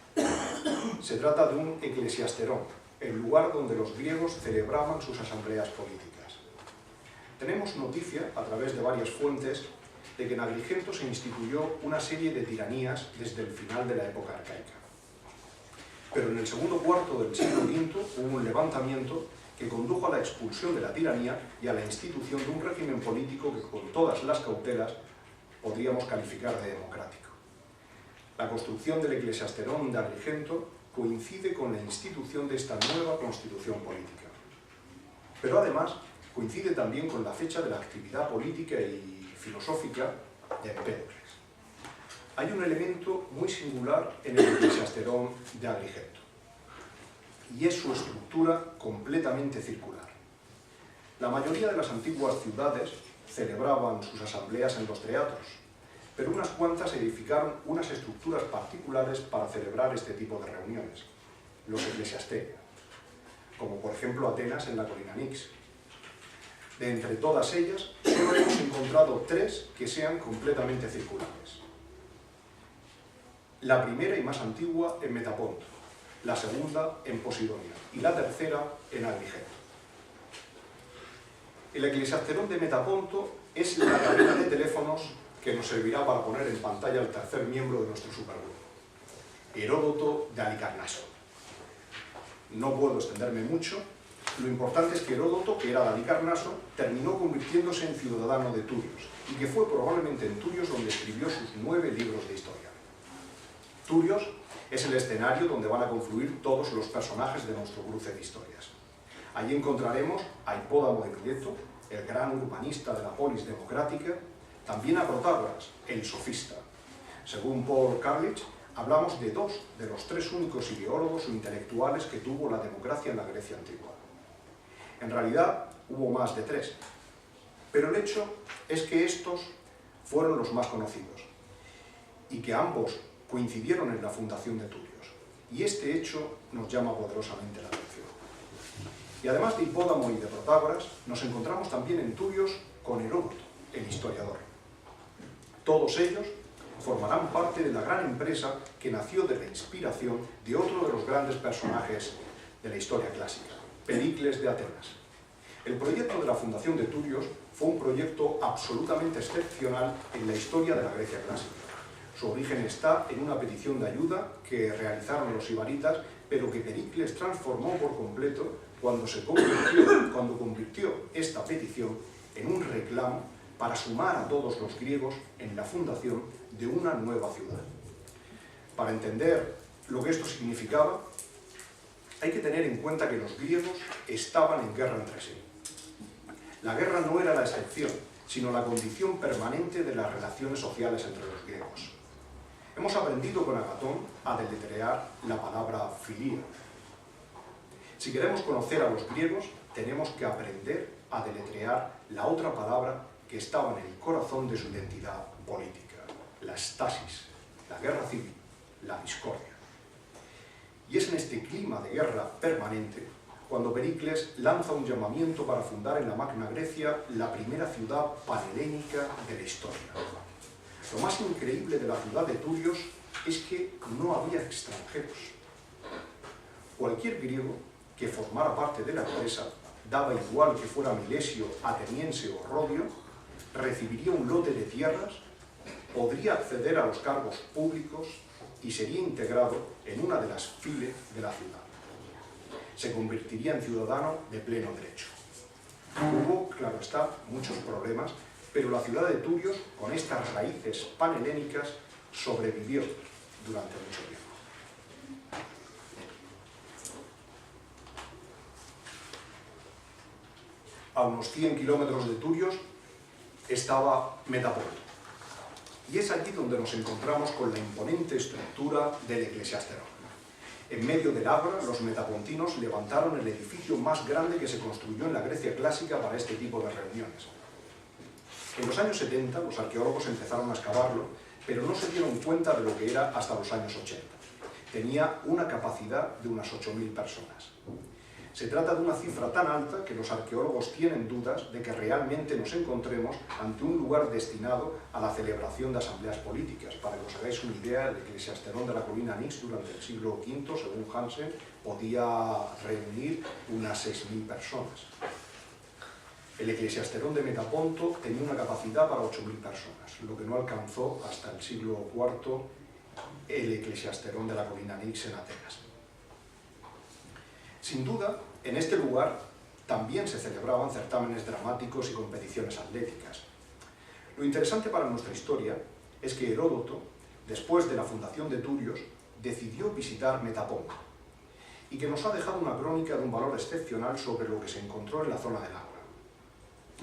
Se trata de un eclesiasterón, el lugar donde los griegos celebraban sus asambleas políticas. Tenemos noticia, a través de varias fuentes, de que en Agrigento se instituyó una serie de tiranías desde el final de la época arcaica. Pero en el segundo cuarto del siglo V hubo un levantamiento que condujo a la expulsión de la tiranía y a la institución de un régimen político que con todas las cautelas podríamos calificar de democrático. La construcción del eclesiasterón de Agrigento coincide con la institución de esta nueva constitución política. Pero además coincide también con la fecha de la actividad política y filosófica de Empédocles. Hay un elemento muy singular en el eclesiasterón de Agrigento, y es su estructura completamente circular. La mayoría de las antiguas ciudades celebraban sus asambleas en los teatros, pero unas cuantas edificaron unas estructuras particulares para celebrar este tipo de reuniones, los eclesiastea, como por ejemplo Atenas en la colina Nix. De entre todas ellas, solo hemos encontrado 3 que sean completamente circulares. La primera y más antigua en Metaponto, la segunda en Posidonia y la tercera en Agrigento. El eclesiasterón de Metaponto es la cabina de teléfonos que nos servirá para poner en pantalla al tercer miembro de nuestro supergrupo, Heródoto de Halicarnaso. No puedo extenderme mucho. Lo importante es que Heródoto, que era de Halicarnaso, terminó convirtiéndose en ciudadano de Turios, y que fue probablemente en Turios donde escribió sus 9 libros de historia. Turios es el escenario donde van a confluir todos los personajes de nuestro cruce de historias. Allí encontraremos a Hipódamo de Mileto, el gran urbanista de la polis democrática, también a Protágoras, el sofista. Según Paul Carlich, hablamos de 2 de los 3 únicos ideólogos o intelectuales que tuvo la democracia en la Grecia antigua. En realidad, hubo más de 3, pero el hecho es que estos fueron los más conocidos y que ambos coincidieron en la fundación de Turios. Y este hecho nos llama poderosamente la atención. Y además de Hipódamo y de Protágoras, nos encontramos también en Turios con Heródoto, el historiador. Todos ellos formarán parte de la gran empresa que nació de la inspiración de otro de los grandes personajes de la historia clásica, Pericles de Atenas. El proyecto de la fundación de Turios fue un proyecto absolutamente excepcional en la historia de la Grecia clásica. Su origen está en una petición de ayuda que realizaron los ibaritas, pero que Pericles transformó por completo cuando convirtió esta petición en un reclamo para sumar a todos los griegos en la fundación de una nueva ciudad. Para entender lo que esto significaba, hay que tener en cuenta que los griegos estaban en guerra entre sí. La guerra no era la excepción, sino la condición permanente de las relaciones sociales entre los griegos. Hemos aprendido con Agatón a deletrear la palabra filía. Si queremos conocer a los griegos, tenemos que aprender a deletrear la otra palabra que estaba en el corazón de su identidad política, la stasis, la guerra civil, la discordia. Y es en este clima de guerra permanente cuando Pericles lanza un llamamiento para fundar en la Magna Grecia la primera ciudad panhelénica de la historia. Lo más increíble de la ciudad de Turios es que no había extranjeros. Cualquier griego que formara parte de la empresa, daba igual que fuera milesio, ateniense o rodio, recibiría un lote de tierras, podría acceder a los cargos públicos y sería integrado en una de las files de la ciudad. Se convertiría en ciudadano de pleno derecho. Hubo, claro está, muchos problemas, pero la ciudad de Turios, con estas raíces panhelénicas, sobrevivió durante mucho tiempo. A unos 100 kilómetros de Turios estaba Metaponto. Y es allí donde nos encontramos con la imponente estructura del eclesiasterón. En medio del ágora, los metapontinos levantaron el edificio más grande que se construyó en la Grecia clásica para este tipo de reuniones. En los años 70 los arqueólogos empezaron a excavarlo, pero no se dieron cuenta de lo que era hasta los años 80. Tenía una capacidad de unas 8.000 personas. Se trata de una cifra tan alta que los arqueólogos tienen dudas de que realmente nos encontremos ante un lugar destinado a la celebración de asambleas políticas. Para que os hagáis una idea, el eclesiasterón de la colina Nix durante el siglo V, según Hansen, podía reunir unas 6.000 personas. El eclesiasterón de Metaponto tenía una capacidad para 8.000 personas, lo que no alcanzó hasta el siglo IV el eclesiasterón de la colina Nix en Atenas. Sin duda, en este lugar también se celebraban certámenes dramáticos y competiciones atléticas. Lo interesante para nuestra historia es que Heródoto, después de la fundación de Turios, decidió visitar Metaponto y que nos ha dejado una crónica de un valor excepcional sobre lo que se encontró en la zona del ágora.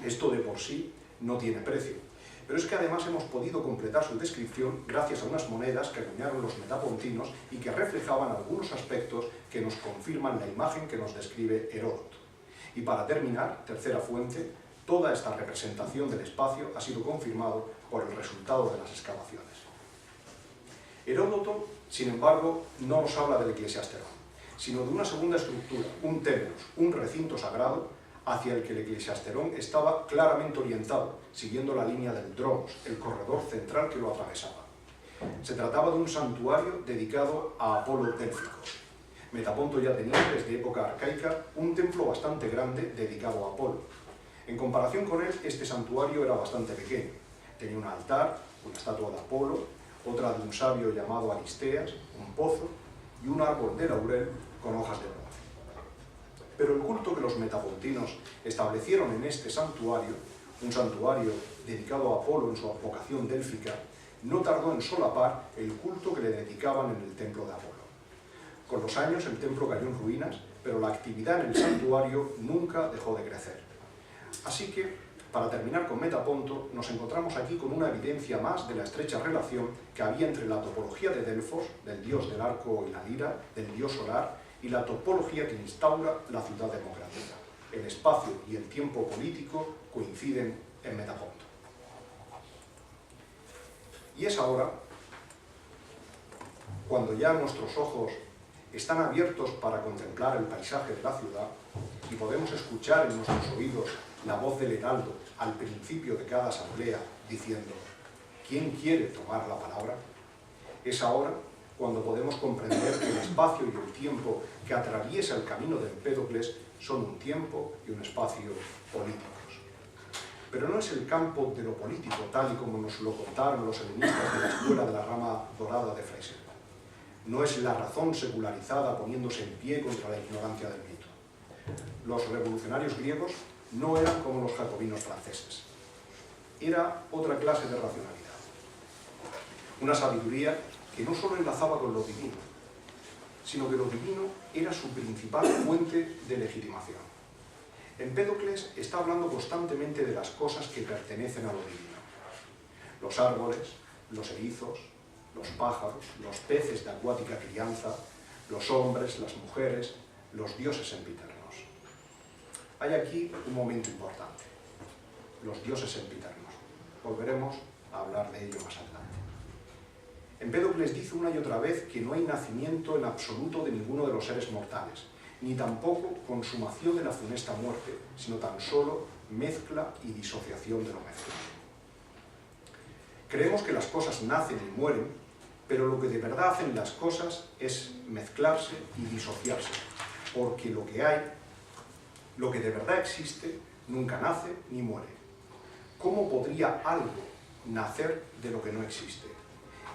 Esto de por sí no tiene precio, pero es que además hemos podido completar su descripción gracias a unas monedas que acuñaron los metapontinos y que reflejaban algunos aspectos que nos confirman la imagen que nos describe Heródoto. Y para terminar, tercera fuente, toda esta representación del espacio ha sido confirmado por el resultado de las excavaciones. Heródoto, sin embargo, no nos habla del eclesiasterón, sino de una segunda estructura, un templo, un recinto sagrado, hacia el que el eclesiasterón estaba claramente orientado, siguiendo la línea del dromos, el corredor central que lo atravesaba. Se trataba de un santuario dedicado a Apolo Délfico. Metaponto ya tenía, desde época arcaica, un templo bastante grande dedicado a Apolo. En comparación con él, este santuario era bastante pequeño. Tenía un altar, una estatua de Apolo, otra de un sabio llamado Aristeas, un pozo y un árbol de laurel con hojas de bronce. Pero el culto que los metapontinos establecieron en este santuario, un santuario dedicado a Apolo en su vocación délfica, no tardó en solapar el culto que le dedicaban en el templo de Apolo. Con los años el templo cayó en ruinas, pero la actividad en el santuario nunca dejó de crecer. Así que, para terminar con Metaponto, nos encontramos aquí con una evidencia más de la estrecha relación que había entre la topología de Delfos, del dios del arco y la lira, del dios solar, y la topología que instaura la ciudad democrática. El espacio y el tiempo político coinciden en Metaponto. Y es ahora, cuando ya nuestros ojos están abiertos para contemplar el paisaje de la ciudad y podemos escuchar en nuestros oídos la voz del heraldo al principio de cada asamblea diciendo ¿quién quiere tomar la palabra? Es ahora cuando podemos comprender que el espacio y el tiempo que atraviesa el camino de Empédocles son un tiempo y un espacio políticos. Pero no es el campo de lo político, tal y como nos lo contaron los helenistas de la escuela de la rama dorada de Fraser. No es la razón secularizada poniéndose en pie contra la ignorancia del mito. Los revolucionarios griegos no eran como los jacobinos franceses. Era otra clase de racionalidad. Una sabiduría que no solo enlazaba con lo divino, sino que lo divino era su principal fuente de legitimación. Empédocles está hablando constantemente de las cosas que pertenecen a lo divino. Los árboles, los erizos, los pájaros, los peces de acuática crianza, los hombres, las mujeres, los dioses sempiternos. Hay aquí un momento importante, los dioses sempiternos. Volveremos a hablar de ello más adelante. Empédocles dice una y otra vez que no hay nacimiento en absoluto de ninguno de los seres mortales, ni tampoco consumación de la funesta muerte, sino tan solo mezcla y disociación de lo mezclado. Creemos que las cosas nacen y mueren, pero lo que de verdad hacen las cosas es mezclarse y disociarse, porque lo que hay, lo que de verdad existe, nunca nace ni muere. ¿Cómo podría algo nacer de lo que no existe?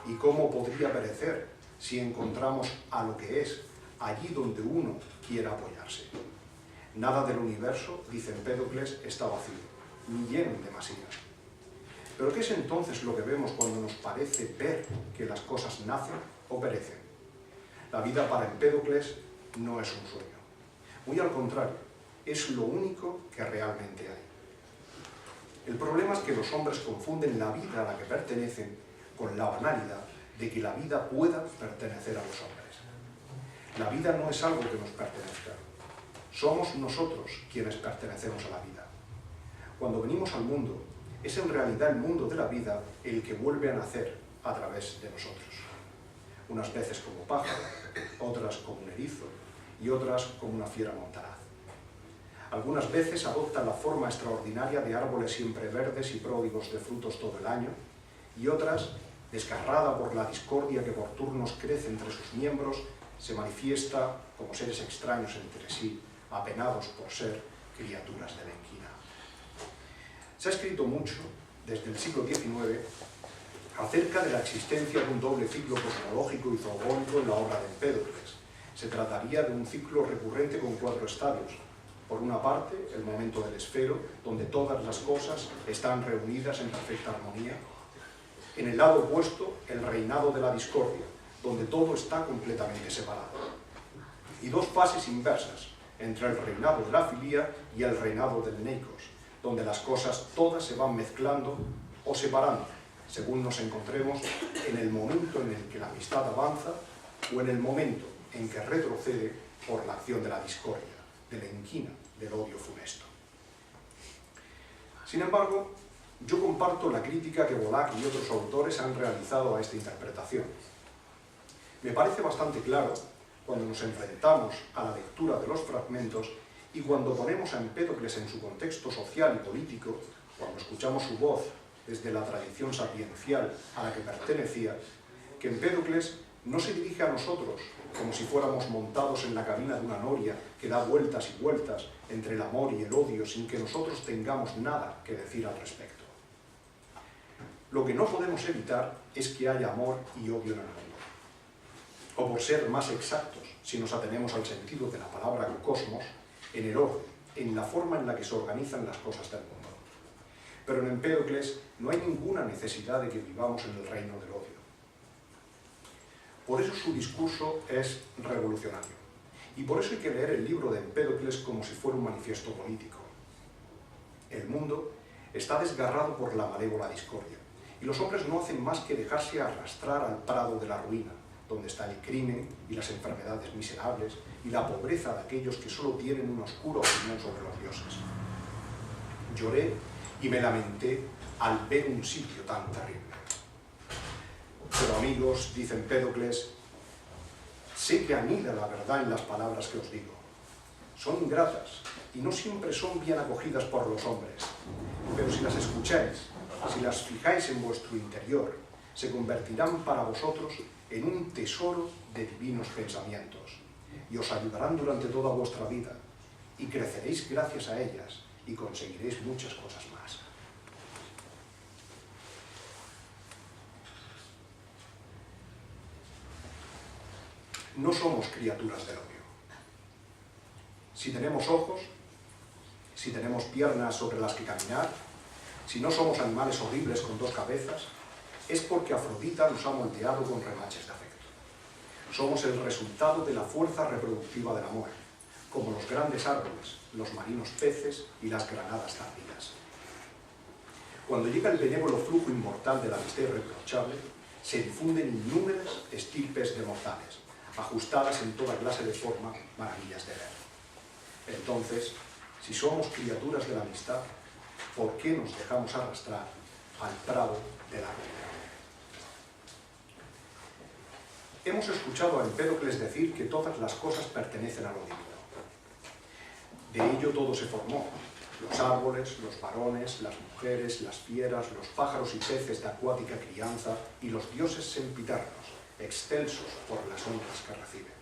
¿Y cómo podría perecer si encontramos a lo que es allí donde uno quiera apoyarse? Nada del universo, dice Empédocles, está vacío, ni lleno de masía. ¿Pero qué es entonces lo que vemos cuando nos parece ver que las cosas nacen o perecen? La vida para Empédocles no es un sueño. Muy al contrario, es lo único que realmente hay. El problema es que los hombres confunden la vida a la que pertenecen con la banalidad de que la vida pueda pertenecer a los hombres. La vida no es algo que nos pertenezca. Somos nosotros quienes pertenecemos a la vida. Cuando venimos al mundo, es en realidad el mundo de la vida el que vuelve a nacer a través de nosotros. Unas veces como pájaro, otras como un erizo y otras como una fiera montaraz. Algunas veces adopta la forma extraordinaria de árboles siempre verdes y pródigos de frutos todo el año, y otras, desgarrada por la discordia que por turnos crece entre sus miembros, se manifiesta como seres extraños entre sí, apenados por ser criaturas de la inquina. Se ha escrito mucho, desde el siglo XIX, acerca de la existencia de un doble ciclo cosmológico y zoológico en la obra de Empédocles. Se trataría de un ciclo recurrente con 4 estadios. Por una parte, el momento del esfero, donde todas las cosas están reunidas en perfecta armonía. En el lado opuesto, el reinado de la discordia, donde todo está completamente separado. Y 2 fases inversas, entre el reinado de la filía y el reinado del neikos, donde las cosas todas se van mezclando o separando, según nos encontremos en el momento en el que la amistad avanza o en el momento en que retrocede por la acción de la discordia, de la inquina, del odio funesto. Sin embargo, yo comparto la crítica que Volac y otros autores han realizado a esta interpretación. Me parece bastante claro, cuando nos enfrentamos a la lectura de los fragmentos y cuando ponemos a Empédocles en su contexto social y político, cuando escuchamos su voz desde la tradición sapiencial a la que pertenecía, que Empédocles no se dirige a nosotros como si fuéramos montados en la cabina de una noria que da vueltas y vueltas entre el amor y el odio sin que nosotros tengamos nada que decir al respecto. Lo que no podemos evitar es que haya amor y odio en el mundo. O por ser más exactos, si nos atenemos al sentido de la palabra cosmos, en el orden, en la forma en la que se organizan las cosas del mundo. Pero en Empédocles no hay ninguna necesidad de que vivamos en el reino del odio. Por eso su discurso es revolucionario. Y por eso hay que leer el libro de Empédocles como si fuera un manifiesto político. El mundo está desgarrado por la malévola discordia, y los hombres no hacen más que dejarse arrastrar al prado de la ruina, donde está el crimen y las enfermedades miserables y la pobreza de aquellos que solo tienen una oscura opinión sobre los dioses. Lloré y me lamenté al ver un sitio tan terrible. Pero amigos, dice Empédocles, sé que anida la verdad en las palabras que os digo. Son ingratas y no siempre son bien acogidas por los hombres, pero si las escucháis, si las fijáis en vuestro interior, se convertirán para vosotros en un tesoro de divinos pensamientos y os ayudarán durante toda vuestra vida y creceréis gracias a ellas y conseguiréis muchas cosas más. No somos criaturas del odio. Si tenemos ojos, si tenemos piernas sobre las que caminar, si no somos animales horribles con dos cabezas, es porque Afrodita nos ha moldeado con remaches de afecto. Somos el resultado de la fuerza reproductiva del amor, como los grandes árboles, los marinos peces y las granadas tardías. Cuando llega el benévolo flujo inmortal de la amistad irreprochable, se difunden innúmeras estirpes de mortales, ajustadas en toda clase de forma, maravillas de ver. Entonces, si somos criaturas de la amistad, ¿por qué nos dejamos arrastrar al prado de la ruina? Hemos escuchado a Empédocles decir que todas las cosas pertenecen a lo divino. De ello todo se formó: los árboles, los varones, las mujeres, las fieras, los pájaros y peces de acuática crianza y los dioses sempiternos, excelsos por las honras que reciben.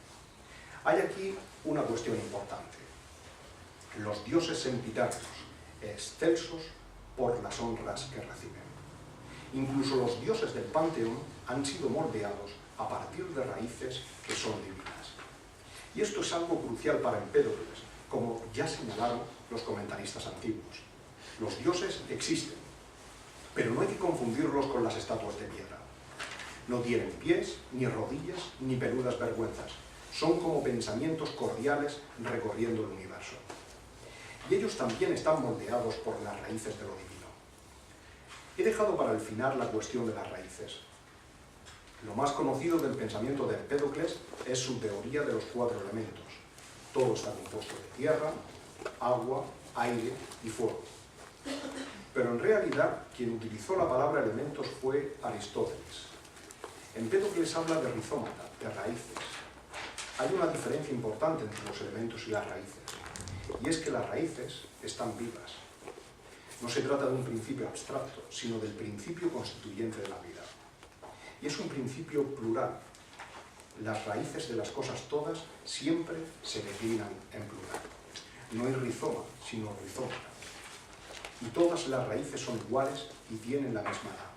Hay aquí una cuestión importante. Los dioses sempiternos, excelsos por las honras que reciben. Incluso los dioses del panteón han sido moldeados a partir de raíces que son divinas. Y esto es algo crucial para Empédocles, como ya señalaron los comentaristas antiguos. Los dioses existen, pero no hay que confundirlos con las estatuas de piedra. No tienen pies, ni rodillas, ni peludas vergüenzas. Son como pensamientos cordiales recorriendo el universo. Y ellos también están moldeados por las raíces de lo divino. He dejado para el final la cuestión de las raíces. Lo más conocido del pensamiento de Empédocles es su teoría de los 4 elementos. Todo está compuesto de tierra, agua, aire y fuego. Pero en realidad, quien utilizó la palabra elementos fue Aristóteles. Empédocles habla de rizómata, de raíces. Hay una diferencia importante entre los elementos y las raíces, y es que las raíces están vivas. No se trata de un principio abstracto, sino del principio constituyente de la vida. Y es un principio plural. Las raíces de las cosas todas siempre se declinan en plural. No hay rizoma, sino rizómata. Y todas las raíces son iguales y tienen la misma edad.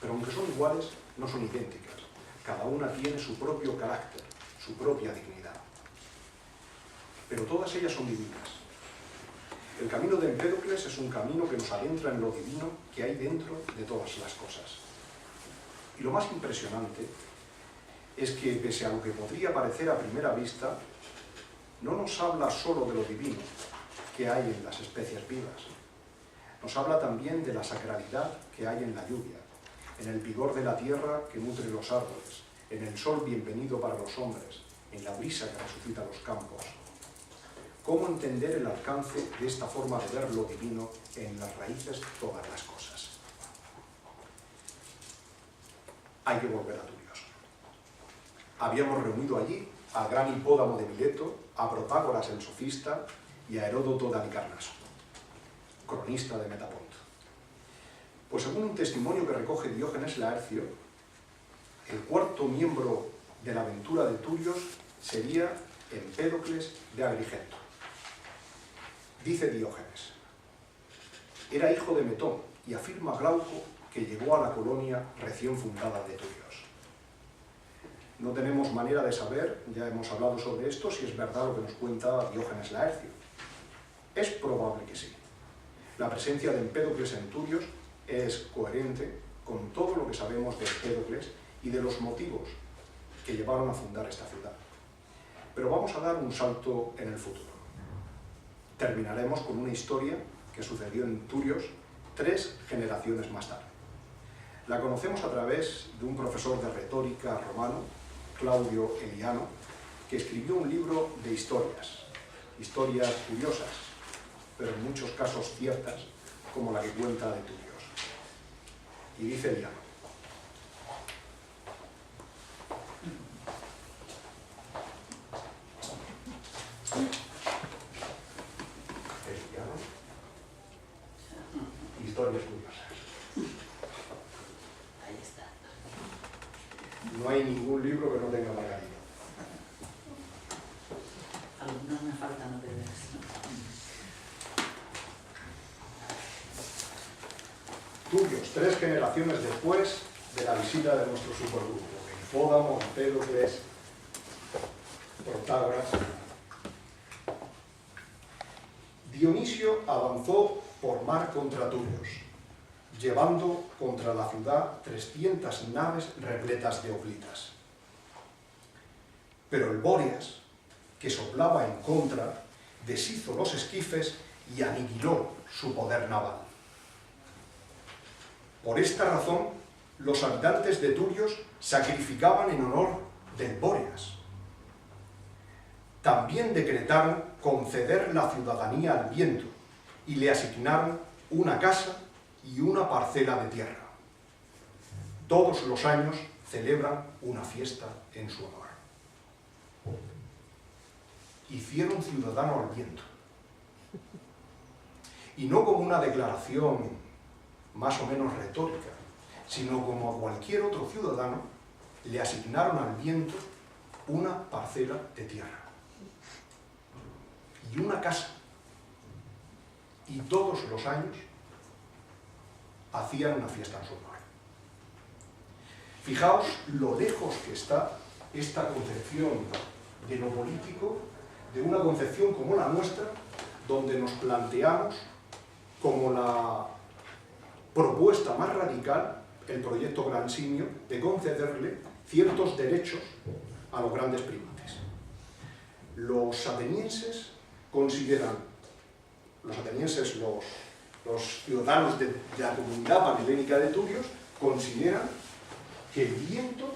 Pero aunque son iguales, no son idénticas. Cada una tiene su propio carácter, su propia dignidad. Pero todas ellas son divinas. El camino de Empédocles es un camino que nos adentra en lo divino que hay dentro de todas las cosas. Y lo más impresionante es que, pese a lo que podría parecer a primera vista, no nos habla solo de lo divino que hay en las especies vivas. Nos habla también de la sacralidad que hay en la lluvia, en el vigor de la tierra que nutre los árboles, en el sol bienvenido para los hombres, en la brisa que resucita los campos. cómo entender el alcance de esta forma de ver lo divino en las raíces de todas las cosas. Hay que volver a Turios. Habíamos reunido allí al gran Hipódamo de Mileto, a Protágoras el sofista y a Heródoto de Halicarnaso, cronista de Metaponto. Pues según un testimonio que recoge Diógenes Laercio, el cuarto miembro de la aventura de Turios sería Empédocles de Agrigento. Dice Diógenes: era hijo de Metón y afirma Glauco que llegó a la colonia recién fundada de Turios. No tenemos manera de saber, ya hemos hablado sobre esto, si es verdad lo que nos cuenta Diógenes Laercio. Es probable que sí. La presencia de Empédocles en Turios es coherente con todo lo que sabemos de Empédocles y de los motivos que llevaron a fundar esta ciudad. Pero vamos a dar un salto en el futuro. Terminaremos con una historia que sucedió en Turios 3 generaciones más tarde. La conocemos a través de un profesor de retórica romano, Claudio Eliano, que escribió un libro de historias curiosas, pero en muchos casos ciertas, como la que cuenta de Turios. Y dice Eliano: historias curiosas. Ahí está. No hay ningún libro que no tenga margarita. Algunos me faltan, no te veas. Turios, 3 generaciones después de la visita de nuestro supergrupo. Hipódamo, Empédocles, Protágoras. Dionisio avanzó por mar contra Turios, llevando contra la ciudad 300 naves repletas de hoplitas. Pero el Bóreas, que soplaba en contra, deshizo los esquifes y aniquiló su poder naval. Por esta razón, los habitantes de Turios sacrificaban en honor del Bóreas. También decretaron conceder la ciudadanía al viento y le asignaron una casa y una parcela de tierra. Todos los años celebran una fiesta en su honor. Hicieron ciudadano al viento. Y no como una declaración más o menos retórica, sino como a cualquier otro ciudadano, le asignaron al viento una parcela de tierra y una casa. Y todos los años hacían una fiesta en su honor. Fijaos lo lejos que está esta concepción de lo político, de una concepción como la nuestra, donde nos planteamos como la propuesta más radical el proyecto Gran Simio de concederle ciertos derechos a los grandes primates. Los atenienses consideran, los ciudadanos de la comunidad panhelénica de Turios, consideran que el viento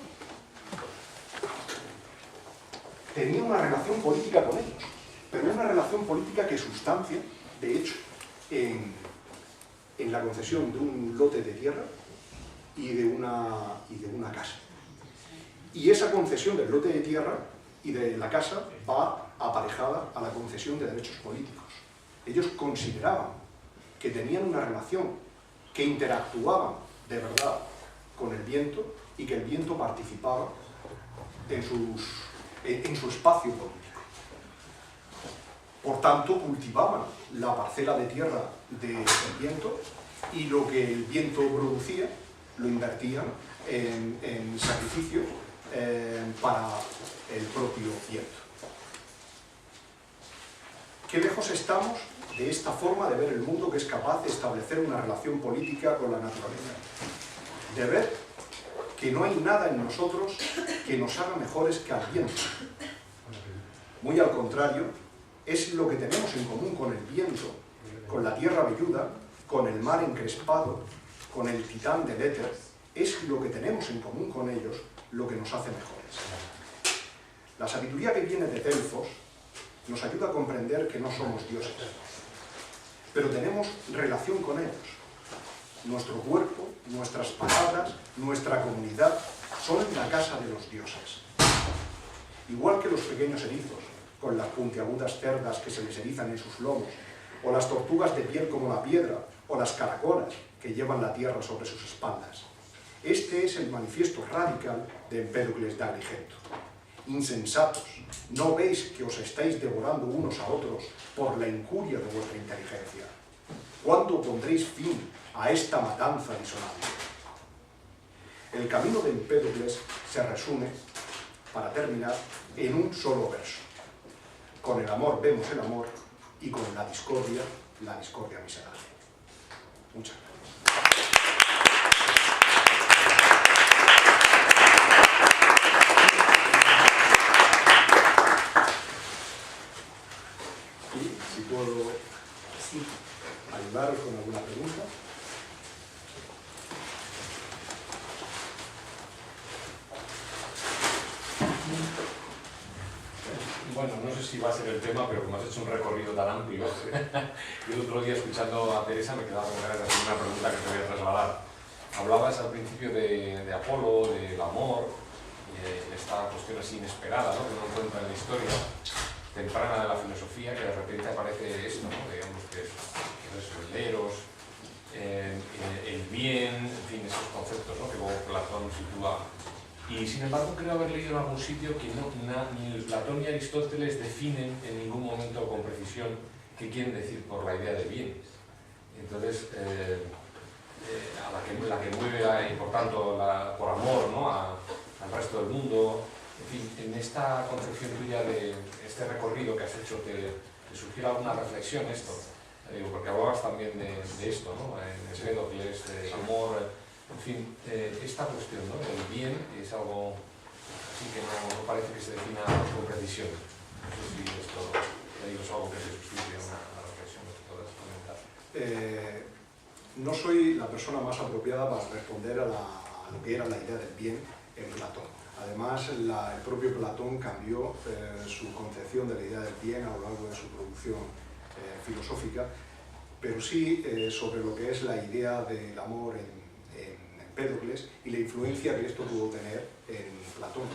tenía una relación política con ellos, pero una relación política que sustancia, de hecho, en la concesión de un lote de tierra y de una casa. Y esa concesión del lote de tierra y de la casa va aparejada a la concesión de derechos políticos. Ellos consideraban que tenían una relación, que interactuaban de verdad con el viento y que el viento participaba en su espacio político. Por tanto, cultivaban la parcela de tierra del viento y lo que el viento producía lo invertían en sacrificio para el propio viento. ¿Qué lejos estamos de esta forma de ver el mundo que es capaz de establecer una relación política con la naturaleza? De ver que no hay nada en nosotros que nos haga mejores que al viento. Muy al contrario, es lo que tenemos en común con el viento, con la tierra velluda, con el mar encrespado, con el titán del éter. Es lo que tenemos en común con ellos lo que nos hace mejores. La sabiduría que viene de Delfos nos ayuda a comprender que no somos dioses, pero tenemos relación con ellos. Nuestro cuerpo, nuestras palabras, nuestra comunidad son la casa de los dioses. Igual que los pequeños erizos, con las puntiagudas cerdas que se les erizan en sus lomos, o las tortugas de piel como la piedra, o las caracolas que llevan la tierra sobre sus espaldas. Este es el manifiesto radical de Empédocles de Agrigento. Insensatos, ¿no veis que os estáis devorando unos a otros por la incuria de vuestra inteligencia? ¿Cuándo pondréis fin a esta matanza disonante? El camino de Empédocles se resume, para terminar, en un solo verso. Con el amor vemos el amor y con la discordia miserable. Muchas gracias. Y si puedo ayudaros con alguna pregunta. Bueno, no sé si va a ser el tema, pero como has hecho un recorrido tan amplio, yo el otro día escuchando a Teresa me quedaba con ganas de hacer una pregunta que te voy a trasladar. Hablabas al principio de Apolo, del amor, y de esta cuestión así inesperada, ¿no?, que uno encuentra en la historia temprana de la filosofía, que de repente aparece esto, ¿no?, digamos que es el eros, el bien, en fin, esos conceptos, ¿no?, que luego Platón sitúa. Y sin embargo creo haber leído en algún sitio que ni Platón ni Aristóteles definen en ningún momento con precisión qué quieren decir por la idea de bien. Entonces, la que mueve, y por tanto, por amor, ¿no?, al resto del mundo. En fin, en esta concepción tuya de este recorrido que has hecho, ¿te surgió alguna reflexión esto? Digo, porque hablabas también de esto, ¿no?, en Empédocles, de amor. En fin, esta cuestión, ¿no?, del bien es algo así que no parece que se defina con precisión. No sé si esto es algo que se suscite una reflexión que puedas comentar. No soy la persona más apropiada para responder a lo que era la idea del bien en Platón. Además, el propio Platón cambió su concepción de la idea del bien a lo largo de su producción filosófica, pero sí sobre lo que es la idea del amor en Empédocles y la influencia que esto pudo tener en Platón,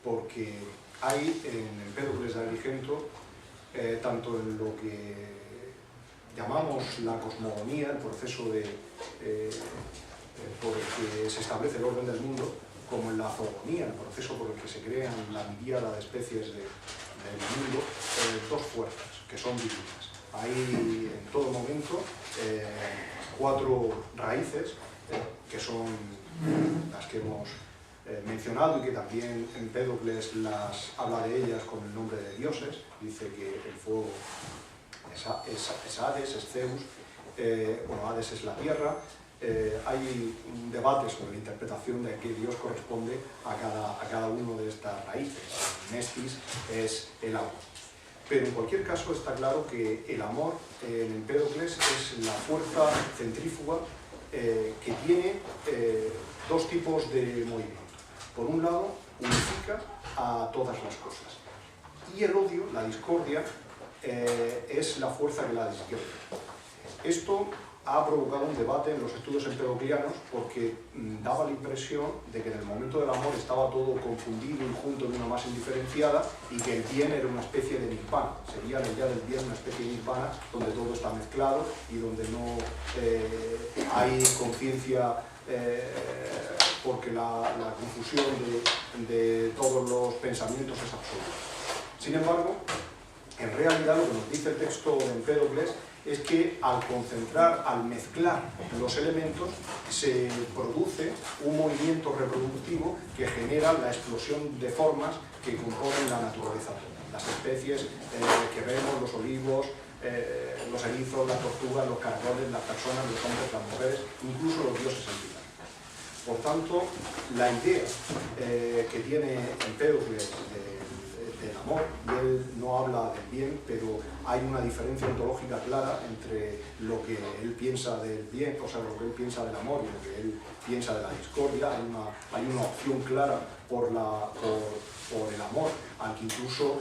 porque hay en Empédocles de Agrigento, tanto en lo que llamamos la cosmogonía, el proceso por el que se establece el orden del mundo, como en la zoonía, el proceso por el que se crean la miríada de especies del mundo, dos fuerzas que son divinas. Hay en todo momento 4 raíces, que son las que hemos mencionado y que también Empédocles habla de ellas con el nombre de dioses. Dice que el fuego es Hades, es Zeus, Hades es la tierra. Hay un debate sobre la interpretación de qué dios corresponde a cada uno de estas raíces. Nestis es el agua. Pero en cualquier caso está claro que el amor en Empédocles es la fuerza centrífuga que tiene 2 tipos de movimiento. Por un lado, unifica a todas las cosas. Y el odio, la discordia, es la fuerza que la discierne. Esto ha provocado un debate en los estudios empedoclianos porque daba la impresión de que en el momento del amor estaba todo confundido y junto de una masa indiferenciada y que el bien era una especie de nirvana. Sería la idea del bien una especie de nirvana donde todo está mezclado y donde no hay conciencia porque la confusión de todos los pensamientos es absoluta. Sin embargo, en realidad lo que nos dice el texto de Empédocles es que al concentrar, al mezclar los elementos, se produce un movimiento reproductivo que genera la explosión de formas que componen la naturaleza. Las especies que vemos, los olivos, los erizos, las tortugas, los caracoles, las personas, los hombres, las mujeres, incluso los dioses en vida. Por tanto, la idea que tiene Empédocles del amor, y él no habla del bien, pero hay una diferencia ontológica clara entre lo que él piensa del bien, o sea, lo que él piensa del amor y lo que él piensa de la discordia. Hay una opción clara por el amor, al que incluso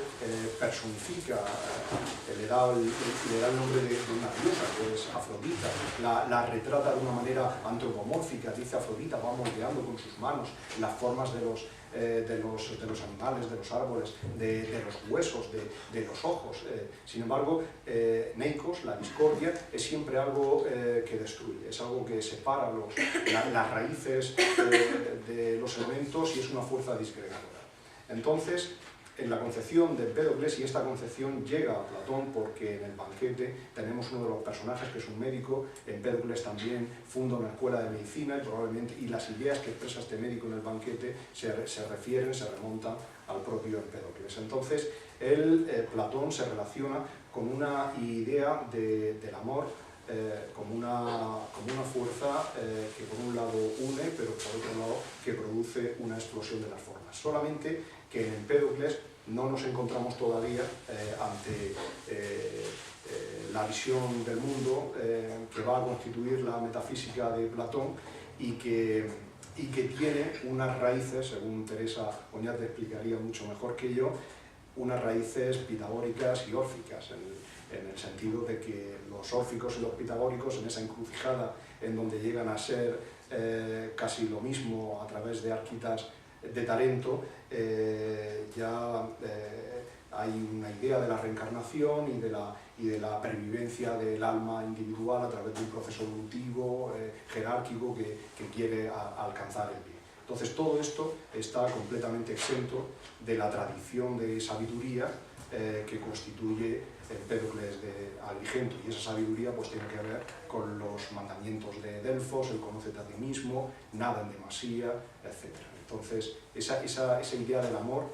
personifica, le da el nombre de una diosa, que es Afrodita, la retrata de una manera antropomórfica, dice Afrodita, va moldeando con sus manos las formas de los animales, de los árboles, de los huesos, de los ojos. Sin embargo, Neikos, la discordia, es siempre algo que destruye, es algo que separa las raíces de los elementos y es una fuerza disgregadora. Entonces, en la concepción de Empédocles, y esta concepción llega a Platón porque en el banquete tenemos uno de los personajes que es un médico. Empédocles también funda una escuela de medicina y las ideas que expresa este médico en el banquete se remontan al propio Empédocles. Entonces, Platón se relaciona con una idea del amor como una fuerza que por un lado une, pero por otro lado que produce una explosión de las formas. Solamente que en Empédocles no nos encontramos todavía ante la visión del mundo que va a constituir la metafísica de Platón y que tiene unas raíces, según Teresa Oñate explicaría mucho mejor que yo, unas raíces pitagóricas y órficas, en el sentido de que los órficos y los pitagóricos, en esa encrucijada en donde llegan a ser casi lo mismo a través de arquitas de talento, hay una idea de la reencarnación y de la pervivencia del alma individual a través de un proceso evolutivo, jerárquico, que quiere alcanzar el bien. Entonces todo esto está completamente exento de la tradición de sabiduría que constituye Empédocles de Agrigento, y esa sabiduría pues tiene que ver con los mandamientos de Delfos, el conócete a ti mismo, nada en demasía, etc. Entonces esa idea del amor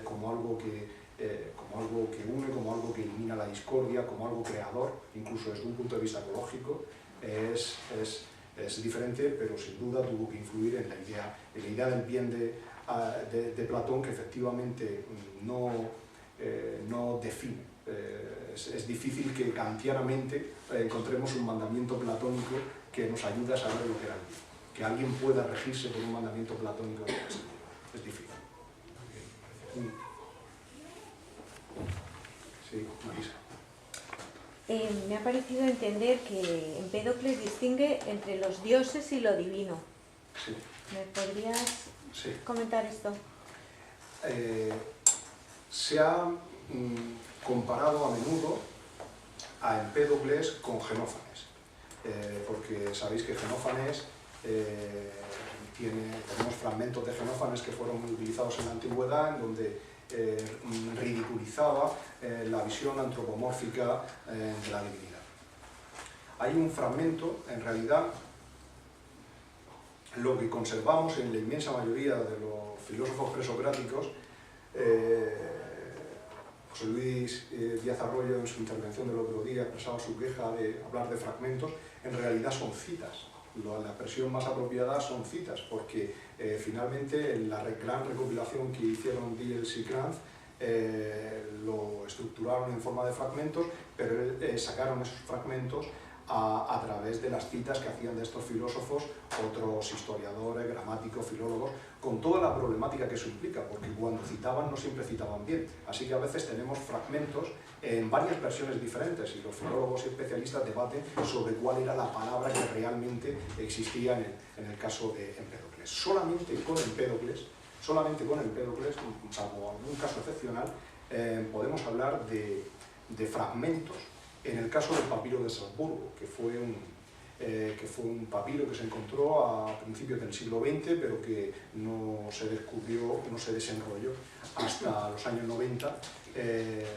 como algo que une, como algo que elimina la discordia, como algo creador, incluso desde un punto de vista ecológico, es diferente, pero sin duda tuvo que influir en la idea del bien de Platón, que efectivamente no define. Es difícil que kantianamente encontremos un mandamiento platónico que nos ayude a saber lo que era el bien. Que alguien pueda regirse por un mandamiento platónico en ese sentido. Es difícil. Sí, Marisa. Me ha parecido entender que Empédocles distingue entre los dioses y lo divino. Sí. ¿Me podrías comentar esto? Se ha comparado a menudo a Empédocles con Genófanes, porque sabéis que Genófanes tenemos fragmentos de Genófanes que fueron muy utilizados en la antigüedad, en donde ridiculizaba la visión antropomórfica de la divinidad. Hay un fragmento, en realidad, lo que conservamos en la inmensa mayoría de los filósofos presocráticos. José Luis Díaz Arroyo, en su intervención del otro día, expresaba su queja de hablar de fragmentos. En realidad son citas. La expresión más apropiada son citas, porque finalmente en la gran recopilación que hicieron Diels y Kranz lo estructuraron en forma de fragmentos, pero sacaron esos fragmentos a través de las citas que hacían de estos filósofos otros historiadores, gramáticos, filólogos, con toda la problemática que eso implica, porque cuando citaban no siempre citaban bien. Así que a veces tenemos fragmentos en varias versiones diferentes y los filólogos y especialistas debaten sobre cuál era la palabra que realmente existía en el caso de Empédocles. Solamente con Empédocles, salvo algún caso excepcional, podemos hablar de fragmentos. En el caso del papiro de Salzburgo, que fue un papiro que se encontró a principios del siglo XX, pero que no se descubrió, no se desenrolló hasta los años 90,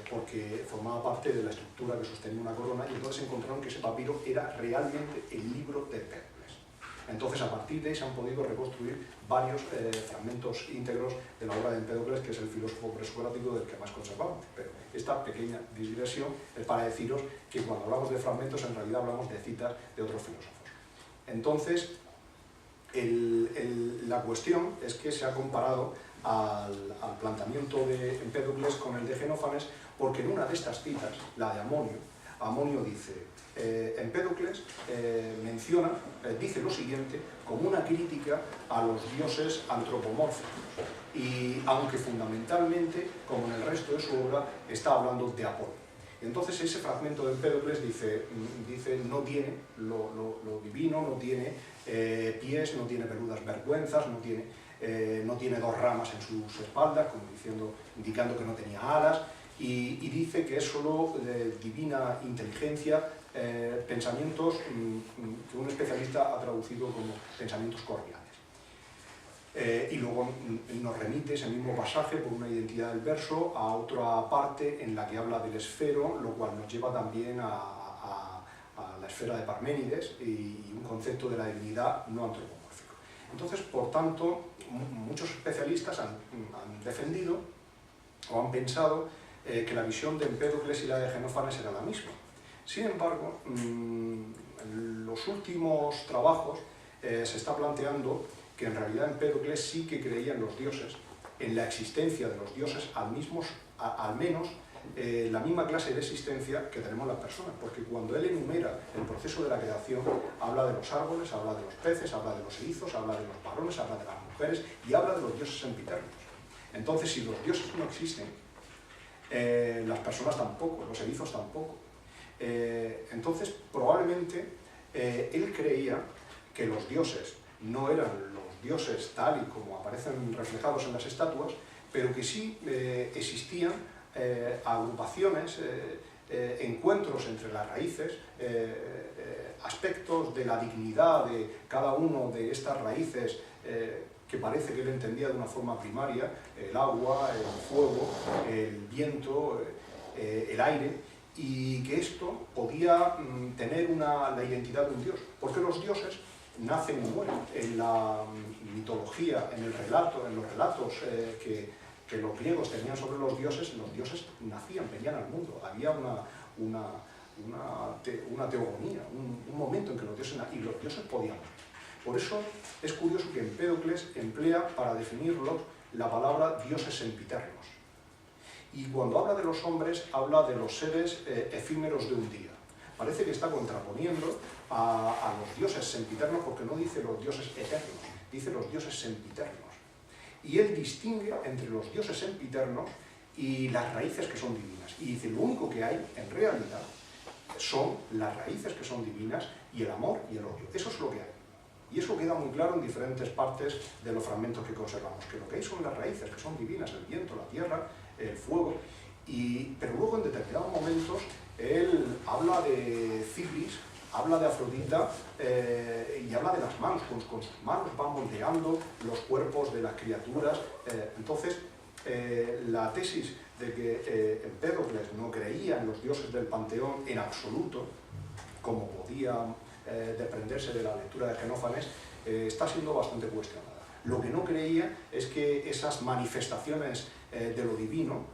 porque formaba parte de la estructura que sostenía una corona, y entonces encontraron que ese papiro era realmente el libro de Empédocles. Entonces, a partir de ahí se han podido reconstruir varios fragmentos íntegros de la obra de Empédocles, que es el filósofo presocrático del que más conservamos. Pero esta pequeña digresión es para deciros que cuando hablamos de fragmentos, en realidad hablamos de citas de otros filósofos. Entonces, la cuestión es que se ha comparado al planteamiento de Empédocles con el de Genófanes, porque en una de estas citas, la de Amonio dice: Empédocles dice lo siguiente como una crítica a los dioses antropomórficos. y aunque fundamentalmente, como en el resto de su obra, está hablando de Apolo. Entonces ese fragmento de Empédocles dice no tiene lo divino, no tiene pies, no tiene peludas vergüenzas, no tiene dos ramas en sus espaldas, como indicando que no tenía alas, y dice que es solo divina inteligencia, pensamientos que un especialista ha traducido como pensamientos cordiales. Y luego nos remite ese mismo pasaje por una identidad del verso a otra parte en la que habla del esfero, lo cual nos lleva también a la esfera de Parménides y un concepto de la divinidad no antropomórfico. Entonces, por tanto, muchos especialistas han defendido o han pensado que la visión de Empédocles y la de Genófanes era la misma. Sin embargo, en los últimos trabajos se está planteando que en realidad Empédocles sí que creía en los dioses, en la existencia de los dioses, al menos la misma clase de existencia que tenemos las personas, porque cuando él enumera el proceso de la creación, habla de los árboles, habla de los peces, habla de los erizos, habla de los varones, habla de las mujeres y habla de los dioses sempiternos. Entonces, si los dioses no existen, las personas tampoco, los erizos tampoco. Entonces, probablemente él creía que los dioses no eran los dioses tal y como aparecen reflejados en las estatuas, pero que sí existían agrupaciones, encuentros entre las raíces, aspectos de la dignidad de cada uno de estas raíces que parece que él entendía de una forma primaria: el agua, el fuego, el viento, el aire, y que esto podía tener la identidad de un dios, porque los dioses nacen y mueren. En la mitología, en los relatos que los griegos tenían sobre los dioses nacían, venían al mundo. Había una teogonía, un momento en que los dioses nacían y los dioses podían morir. Por eso es curioso que Empédocles emplea para definirlos la palabra dioses sempiternos. Y cuando habla de los hombres, habla de los seres efímeros de un día. Parece que está contraponiendo a los dioses sempiternos, porque no dice los dioses eternos, dice los dioses sempiternos. Y él distingue entre los dioses sempiternos y las raíces que son divinas. Y dice, lo único que hay, en realidad, son las raíces que son divinas y el amor y el odio. Eso es lo que hay. Y eso queda muy claro en diferentes partes de los fragmentos que conservamos, que lo que hay son las raíces que son divinas, el viento, la tierra, el fuego, pero luego en determinados momentos él habla de Cibris, habla de Afrodita y habla de las manos, con sus manos va moldeando los cuerpos de las criaturas. Entonces, la tesis de que Empédocles no creía en los dioses del panteón en absoluto, como podía desprenderse de la lectura de Genófanes, está siendo bastante cuestionada. Lo que no creía es que esas manifestaciones de lo divino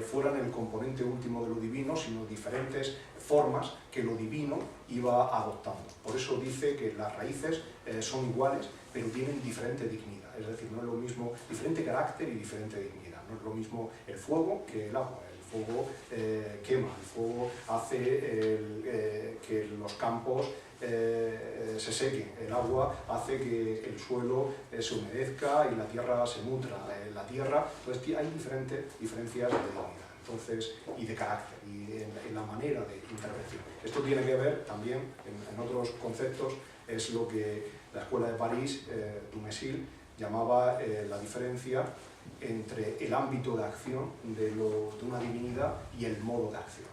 fueran el componente último de lo divino, sino diferentes formas que lo divino iba adoptando. Por eso dice que las raíces son iguales, pero tienen diferente dignidad. Es decir, no es lo mismo, diferente carácter y diferente dignidad. No es lo mismo el fuego que el agua. El fuego quema, el fuego hace que los campos se sequen, el agua hace que el suelo se humedezca y la tierra se nutra. La tierra, entonces hay diferencias de dignidad y de carácter y en la manera de intervención. Esto tiene que ver también en otros conceptos, es lo que la Escuela de París, Dumézil, llamaba la diferencia entre el ámbito de acción de una divinidad y el modo de acción.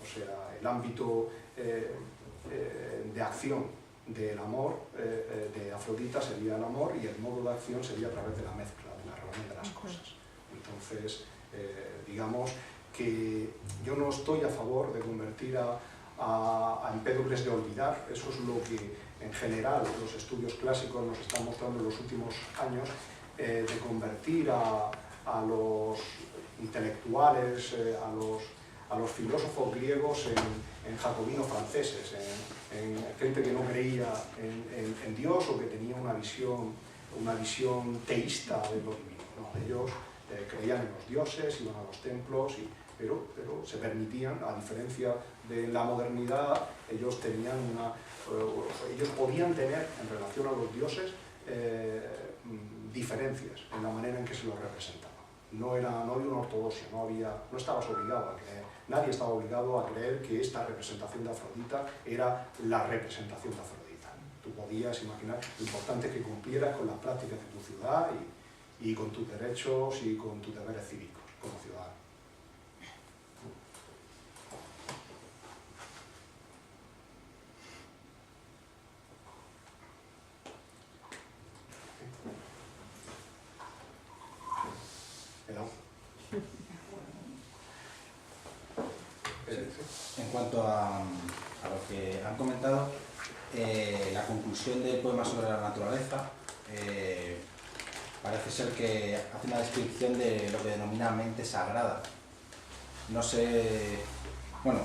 O sea, el ámbito de acción del amor de Afrodita sería el amor, y el modo de acción sería a través de la mezcla, de la reunión de las cosas. Entonces, digamos que yo no estoy a favor de convertir a Empédocles, de olvidar. Eso es lo que en general los estudios clásicos nos están mostrando en los últimos años, de convertir a los intelectuales, a los filósofos griegos en jacobinos franceses, en gente que no creía en Dios o que tenía una visión teísta de lo divino. ¿No? Ellos creían en los dioses, iban a los templos, pero se permitían, a diferencia de la modernidad, ellos podían tener en relación a los dioses diferencias en la manera en que se lo representaba. No había una ortodoxia, no estabas obligado a creer, nadie estaba obligado a creer que esta representación de Afrodita era la representación de Afrodita. Tú podías imaginar lo importante es que cumplieras con las prácticas de tu ciudad y con tus derechos y con tus deberes cívicos como ciudadano. En cuanto a lo que han comentado, la conclusión del poema sobre la naturaleza parece ser que hace una descripción de lo que denomina mente sagrada. No sé, bueno,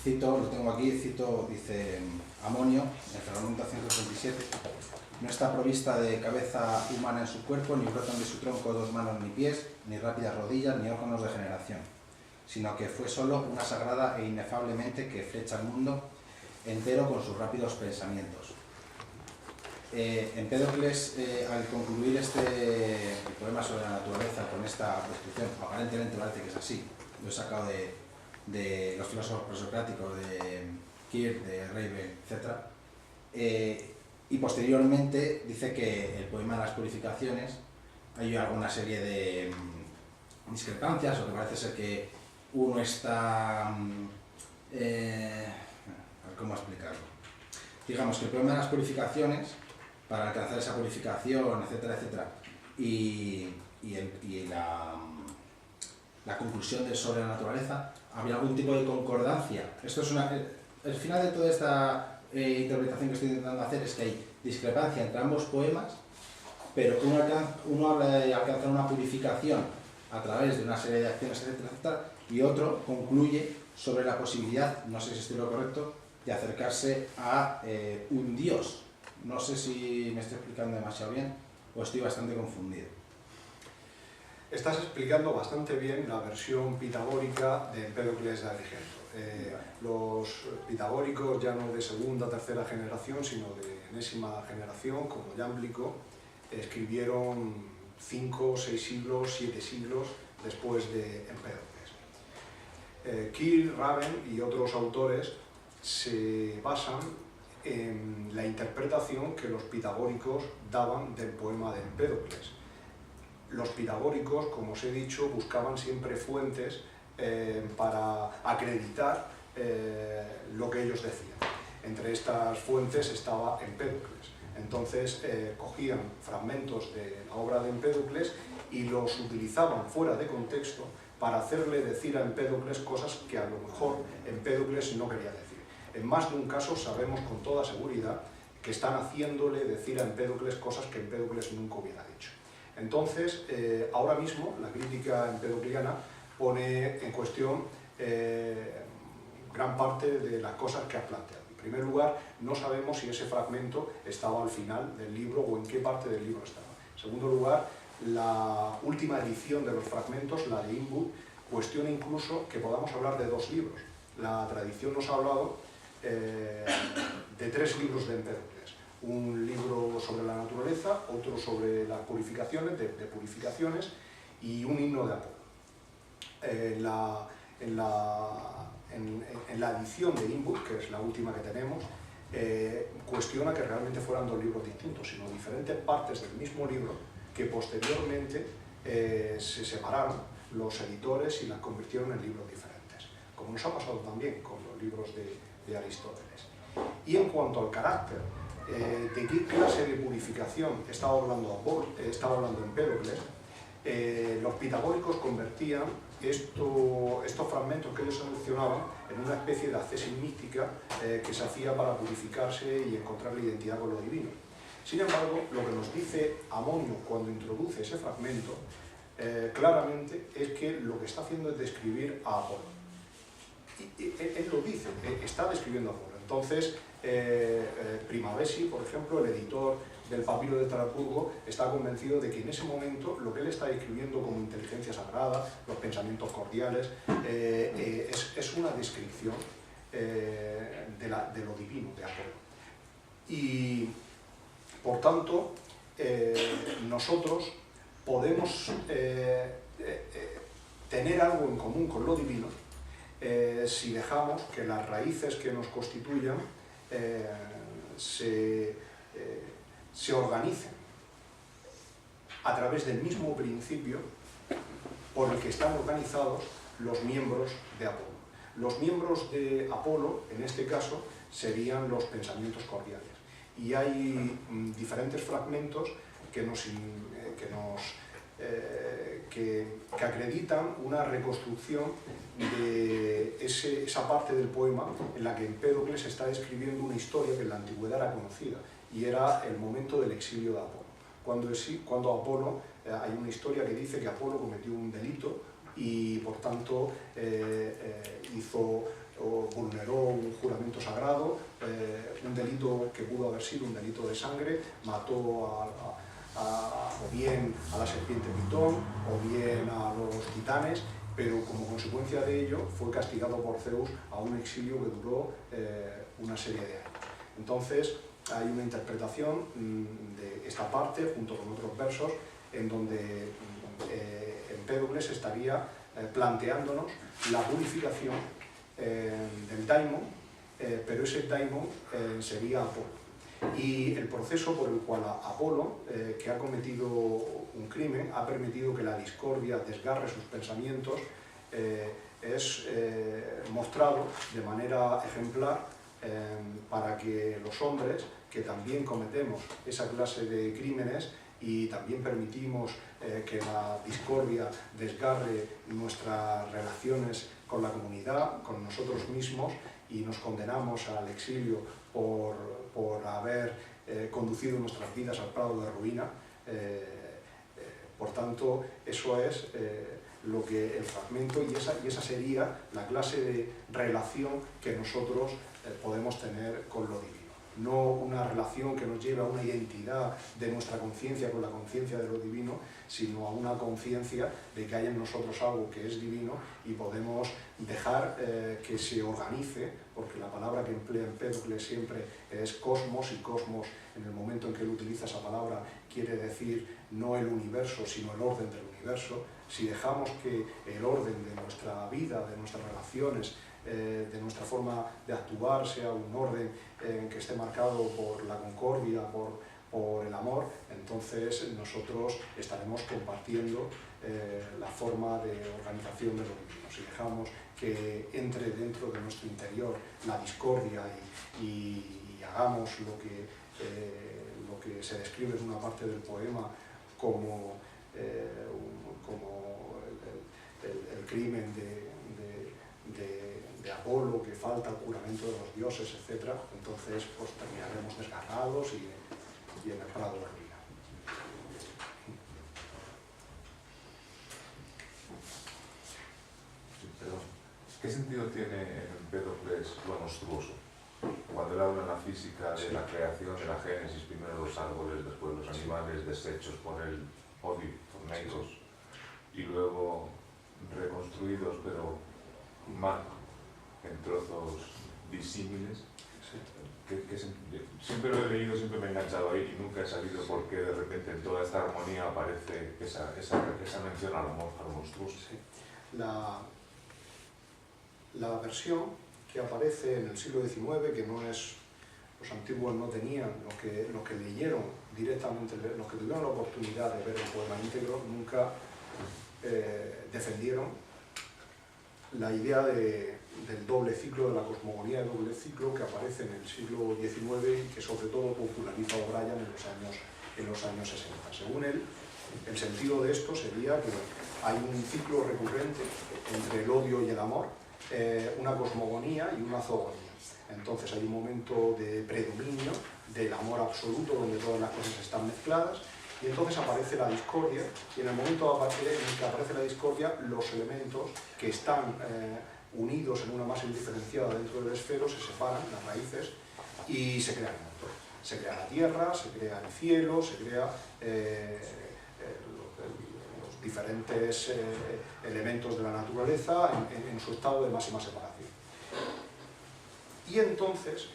cito, lo tengo aquí, dice Amonio, en el fragmento 137, no está provista de cabeza humana en su cuerpo, ni brotan de su tronco 2 manos ni pies, ni rápidas rodillas, ni órganos de generación, sino que fue solo una sagrada e inefablemente que flecha el mundo entero con sus rápidos pensamientos. Empédocles, al concluir el poema sobre la naturaleza con esta descripción, aparentemente parece que es así, lo he sacado de los filósofos presocráticos, de Kirk, de Raven, etc. Y posteriormente dice que el poema de las purificaciones hay alguna serie de discrepancias, o que parece ser que uno está... ¿cómo explicarlo? Digamos que el poema de las purificaciones, para alcanzar esa purificación, etcétera, etcétera, y la conclusión sobre la naturaleza, había algún tipo de concordancia. Esto es el final de toda esta interpretación que estoy intentando hacer es que hay discrepancia entre ambos poemas, pero uno habla de alcanzar una purificación a través de una serie de acciones, etcétera, etcétera, y otro concluye sobre la posibilidad, no sé si estoy lo correcto, de acercarse a un dios. No sé si me estoy explicando demasiado bien o estoy bastante confundido. Estás explicando bastante bien la versión pitagórica de Empédocles de Agrigento. Los pitagóricos ya no de segunda o tercera generación, sino de enésima generación, como Iámblico, escribieron 5, 6 siglos, 7 siglos después de Empédocles. Kirk, Raven y otros autores se basan en la interpretación que los pitagóricos daban del poema de Empédocles. Los pitagóricos, como os he dicho, buscaban siempre fuentes para acreditar lo que ellos decían. Entre estas fuentes estaba Empédocles. Entonces cogían fragmentos de la obra de Empédocles y los utilizaban fuera de contexto para hacerle decir a Empédocles cosas que a lo mejor Empédocles no quería decir. En más de un caso sabemos con toda seguridad que están haciéndole decir a Empédocles cosas que Empédocles nunca hubiera dicho. Entonces, ahora mismo, la crítica empedocliana pone en cuestión gran parte de las cosas que has planteado. En primer lugar, no sabemos si ese fragmento estaba al final del libro o en qué parte del libro estaba. En segundo lugar, la última edición de los fragmentos, la de Inwood, cuestiona incluso que podamos hablar de 2 libros. La tradición nos ha hablado de 3 libros de Empédocles. Un libro sobre la naturaleza, otro sobre las purificaciones, de purificaciones, y un himno de Apolo. En la edición de Inwood, que es la última que tenemos, cuestiona que realmente fueran 2 libros distintos, sino diferentes partes del mismo libro que posteriormente se separaron los editores y las convirtieron en libros diferentes, como nos ha pasado también con los libros de Aristóteles. Y en cuanto al carácter, de qué clase de purificación estaba hablando Empédocles, los pitagóricos convertían estos fragmentos que ellos seleccionaban en una especie de accesis mística que se hacía para purificarse y encontrar la identidad con lo divino. Sin embargo, lo que nos dice Amonio cuando introduce ese fragmento, claramente es que lo que está haciendo es describir a Apolo. Y él lo dice, está describiendo a Apolo. Entonces, Primavesi, por ejemplo, el editor del Papiro de Estrasburgo, está convencido de que en ese momento lo que él está escribiendo como inteligencia sagrada, los pensamientos cordiales, es una descripción de lo divino, de Apolo. Y, por tanto, nosotros podemos tener algo en común con lo divino si dejamos que las raíces que nos constituyan se organicen a través del mismo principio por el que están organizados los miembros de Apolo. Los miembros de Apolo, en este caso, serían los pensamientos cordiales. Y hay diferentes fragmentos que acreditan una reconstrucción de esa parte del poema en la que Empédocles está describiendo una historia que en la antigüedad era conocida, y era el momento del exilio de Apolo. Cuando Apolo, hay una historia que dice que Apolo cometió un delito y por tanto vulneró un juramento sagrado, un delito que pudo haber sido un delito de sangre, mató o bien a la serpiente Pitón o bien a los titanes, pero como consecuencia de ello fue castigado por Zeus a un exilio que duró una serie de años. Entonces hay una interpretación de esta parte junto con otros versos en donde Empédocles estaría planteándonos la purificación del daimon, pero ese daimon sería Apolo. Y el proceso por el cual Apolo, que ha cometido un crimen, ha permitido que la discordia desgarre sus pensamientos, es mostrado de manera ejemplar para que los hombres, que también cometemos esa clase de crímenes y también permitimos que la discordia desgarre nuestras relaciones con la comunidad, con nosotros mismos, y nos condenamos al exilio por haber conducido nuestras vidas al prado de ruina. Por tanto, eso es lo que el fragmento, y esa sería la clase de relación que nosotros podemos tener con lo divino. No una relación que nos lleve a una identidad de nuestra conciencia con la conciencia de lo divino, sino a una conciencia de que hay en nosotros algo que es divino y podemos dejar que se organice, porque la palabra que emplea Empédocles siempre es cosmos, y cosmos, en el momento en que él utiliza esa palabra, quiere decir no el universo, sino el orden del universo. Si dejamos que el orden de nuestra vida, de nuestras relaciones, de nuestra forma de actuar sea un orden que esté marcado por la concordia, por el amor, entonces nosotros estaremos compartiendo la forma de organización de lo divino. Si dejamos que entre dentro de nuestro interior la discordia y hagamos lo que se describe en una parte del poema como el crimen de Apolo, que falta el juramento de los dioses, etc., entonces pues terminaremos desgarrados y en el prado de ruina. Perdón. ¿Qué sentido tiene en Empédocles lo monstruoso? Cuando él habla en la física de la creación, de la génesis, primero los árboles, después los animales deshechos por el odio, forneidos, y luego reconstruidos, pero mal, en trozos disímiles. Siempre lo he leído, siempre me he enganchado ahí y nunca he sabido por qué de repente en toda esta armonía aparece esa mención al amor, a lo monstruoso. Sí. La versión que aparece en el siglo XIX, que no es, los antiguos no tenían, los que leyeron directamente, los que tuvieron la oportunidad de ver el poema íntegro, nunca defendieron la idea del doble ciclo, de la cosmogonía de doble ciclo que aparece en el siglo XIX y que sobre todo populariza O'Brien en los años 60. Según él, el sentido de esto sería que hay un ciclo recurrente entre el odio y el amor, una cosmogonía y una zoogonía. Entonces hay un momento de predominio del amor absoluto donde todas las cosas están mezcladas, y entonces aparece la discordia, y en el momento en el que aparece la discordia, los elementos que están unidos en una masa indiferenciada dentro del esfero se separan, las raíces, y se crea el mundo. Se crea la tierra, se crea el cielo, se crea los diferentes elementos de la naturaleza en su estado de máxima separación. Y Y entonces,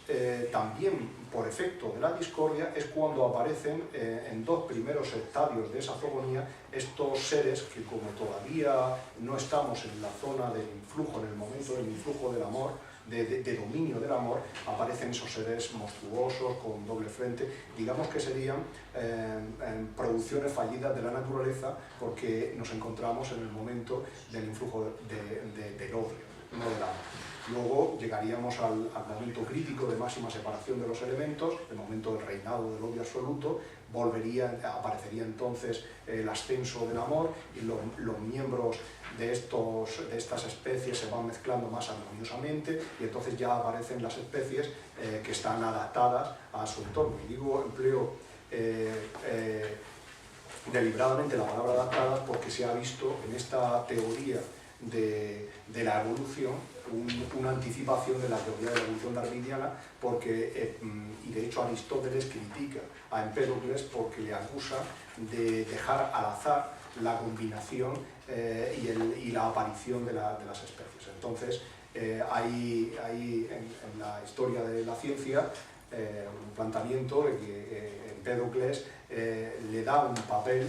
también por efecto de la discordia, es cuando aparecen en dos primeros estadios de esa zogonía estos seres que, como todavía no estamos en la zona del influjo, en el momento del influjo del amor, de dominio del amor, aparecen esos seres monstruosos, con doble frente, digamos que serían producciones fallidas de la naturaleza, porque nos encontramos en el momento del influjo del odio, no del amor. Luego llegaríamos al momento crítico de máxima separación de los elementos, el momento del reinado del odio absoluto, aparecería entonces el ascenso del amor, y los miembros de estas especies se van mezclando más armoniosamente, y entonces ya aparecen las especies que están adaptadas a su entorno. Y empleo deliberadamente la palabra adaptada porque se ha visto en esta teoría de la evolución una anticipación de la teoría de la evolución darwiniana, porque, y de hecho Aristóteles critica a Empédocles porque le acusa de dejar al azar la combinación y la aparición de las especies. Entonces hay en la historia de la ciencia un planteamiento de que Empédocles le da un papel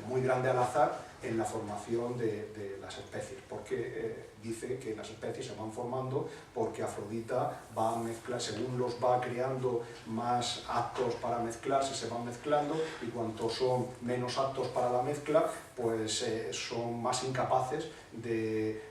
muy grande al azar en la formación de las especies, porque dice que las especies se van formando porque Afrodita va a mezclar, según los va creando más aptos para mezclarse, se van mezclando, y cuantos son menos aptos para la mezcla, pues son más incapaces de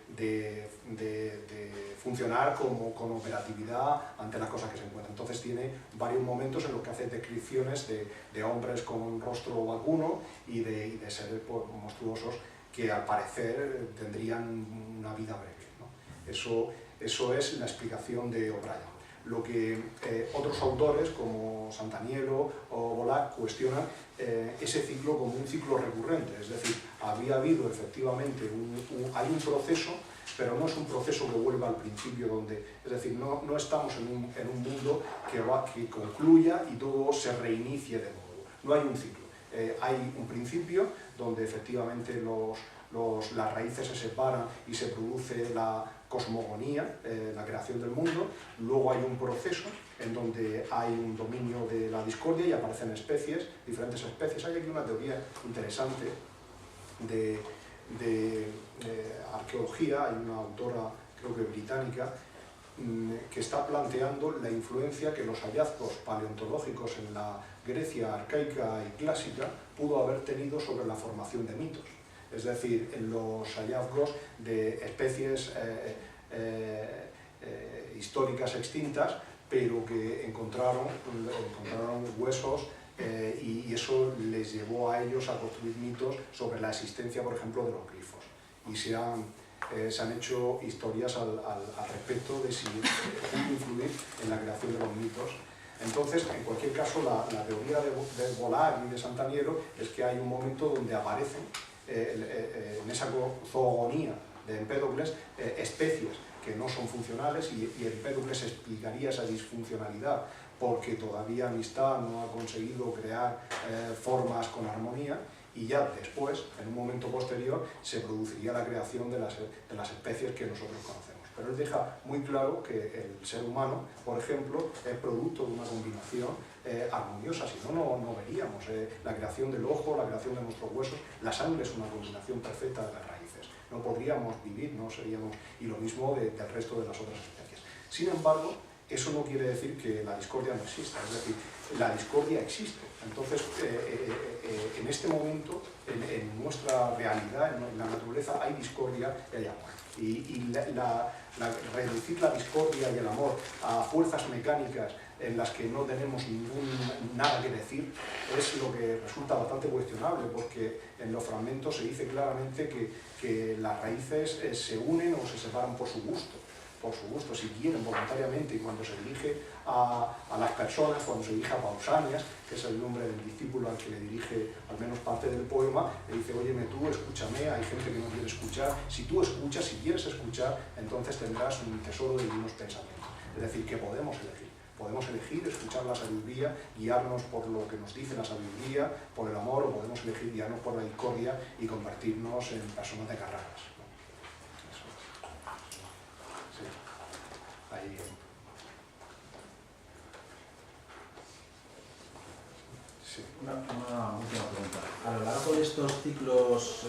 funcionar con operatividad ante las cosas que se encuentran. Entonces tiene varios momentos en los que hace descripciones de hombres con rostro vacuno y de seres monstruosos que al parecer tendrían una vida breve, ¿no? Eso es la explicación de O'Brien. Lo que otros autores como Santanielo o Volac cuestionan ese ciclo como un ciclo recurrente, es decir, había habido efectivamente hay un proceso, pero no es un proceso que vuelva al principio, es decir, no estamos en un mundo que concluya y todo se reinicie de nuevo. No hay un ciclo, hay un principio donde efectivamente las raíces se separan y se produce la cosmogonía, la creación del mundo. Luego hay un proceso en donde hay un dominio de la discordia y aparecen especies, diferentes especies. Hay aquí una teoría interesante de arqueología, hay una autora, creo que británica, que está planteando la influencia que los hallazgos paleontológicos en la Grecia arcaica y clásica pudo haber tenido sobre la formación de mitos. Es decir, en los hallazgos de especies históricas extintas, pero que encontraron huesos, y eso les llevó a ellos a construir mitos sobre la existencia, por ejemplo, de los glifos. Y se han hecho historias al respecto de si pudo influir en la creación de los mitos. Entonces, en cualquier caso, la teoría de Volac y de Santanielo es que hay un momento donde aparecen en esa zoogonía de Empédocles especies que no son funcionales, y Empédocles explicaría esa disfuncionalidad porque todavía Amistad no ha conseguido crear formas con armonía, y ya después, en un momento posterior, se produciría la creación de las especies que nosotros conocemos. Pero él deja muy claro que el ser humano, por ejemplo, es producto de una combinación armoniosa, si no veríamos la creación del ojo, la creación de nuestros huesos. La sangre es una combinación perfecta de las raíces. No podríamos vivir, no seríamos, y lo mismo del resto de las otras especies. Sin embargo, eso no quiere decir que la discordia no exista, es decir, la discordia existe. Entonces, en este momento, en nuestra realidad, en la naturaleza, hay discordia y hay amor. Y reducir la discordia y el amor a fuerzas mecánicas en las que no tenemos nada que decir es lo que resulta bastante cuestionable, porque en los fragmentos se dice claramente que las raíces se unen o se separan por su gusto, si quieren, voluntariamente. Y cuando se dirige a las personas, cuando se dirige a Pausanias, que es el nombre del discípulo al que le dirige al menos parte del poema, le dice: óyeme tú, escúchame, hay gente que no quiere escuchar, si tú escuchas, si quieres escuchar, entonces tendrás un tesoro de divinos pensamientos. Es decir, que podemos elegir escuchar la sabiduría, guiarnos por lo que nos dice la sabiduría, por el amor, o podemos elegir guiarnos por la discordia y convertirnos en personas de carreras. Ahí. Una última pregunta. A lo largo de estos ciclos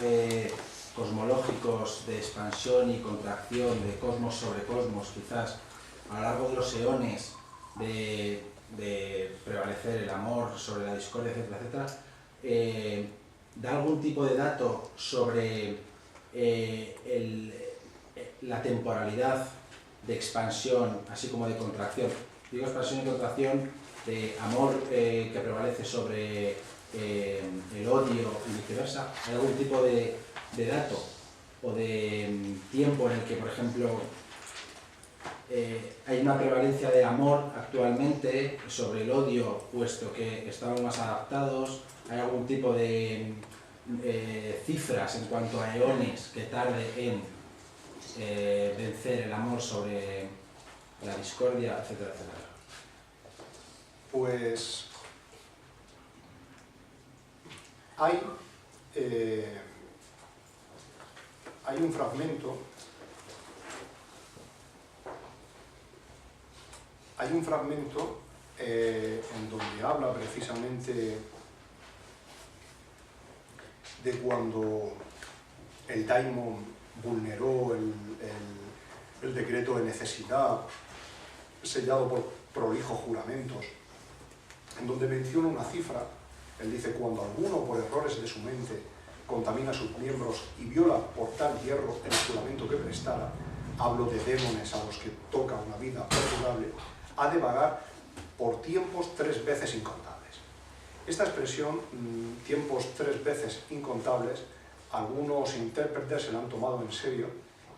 cosmológicos de expansión y contracción, de cosmos sobre cosmos, quizás, a lo largo de los eones, de prevalecer el amor sobre la discordia, etcétera, etcétera, ¿da algún tipo de dato sobre la temporalidad de expansión, así como de contracción? Digo expansión y contracción de amor que prevalece sobre el odio y viceversa. ¿Hay algún tipo de dato o de tiempo en el que, por ejemplo, hay una prevalencia de amor actualmente sobre el odio, puesto que estamos más adaptados? ¿Hay algún tipo de cifras en cuanto a eones que tarde en vencer el amor sobre la discordia, etcétera, etcétera? Pues hay un fragmento en donde habla precisamente de cuando el daimon vulneró el decreto de necesidad sellado por prolijos juramentos, en donde menciona una cifra. Él dice: cuando alguno por errores de su mente contamina sus miembros y viola por tal hierro el juramento que prestara, hablo de démones a los que toca una vida perdurable, ha de vagar por tiempos 3 veces incontables. Esta expresión, tiempos 3 veces incontables, algunos intérpretes se la han tomado en serio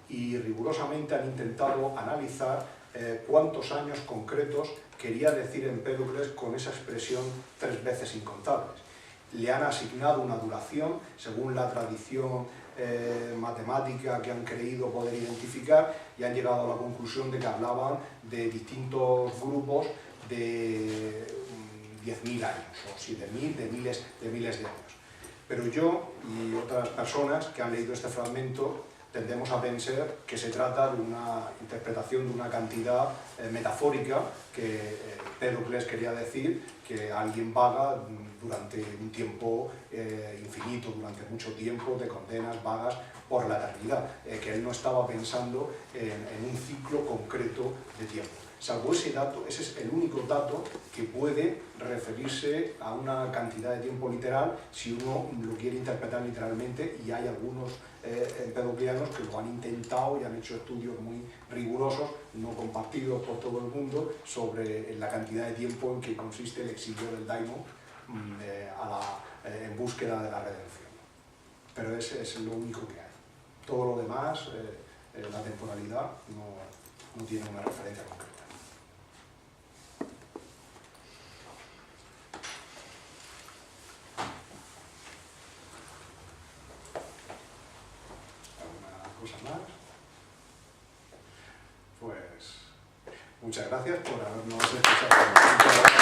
y rigurosamente han intentado analizar cuántos años concretos quería decir Empédocles con esa expresión 3 veces incontables. Le han asignado una duración según la tradición matemática que han creído poder identificar y han llegado a la conclusión de que hablaban de distintos grupos de 10.000 años, o 7.000, de miles de años. Pero yo y otras personas que han leído este fragmento tendemos a pensar que se trata de una interpretación de una cantidad metafórica que Empédocles quería decir que alguien vaga durante un tiempo infinito, durante mucho tiempo de condenas vagas por la eternidad, que él no estaba pensando en un ciclo concreto de tiempo. Salvo ese dato, ese es el único dato que puede referirse a una cantidad de tiempo literal si uno lo quiere interpretar literalmente, y hay algunos empedoclianos que lo han intentado y han hecho estudios muy rigurosos, no compartidos por todo el mundo, sobre la cantidad de tiempo en que consiste el exilio del daimon en búsqueda de la redención. Pero ese es lo único que hay. Todo lo demás, la temporalidad, no tiene una referencia concreta. Más. Pues muchas gracias por habernos escuchado.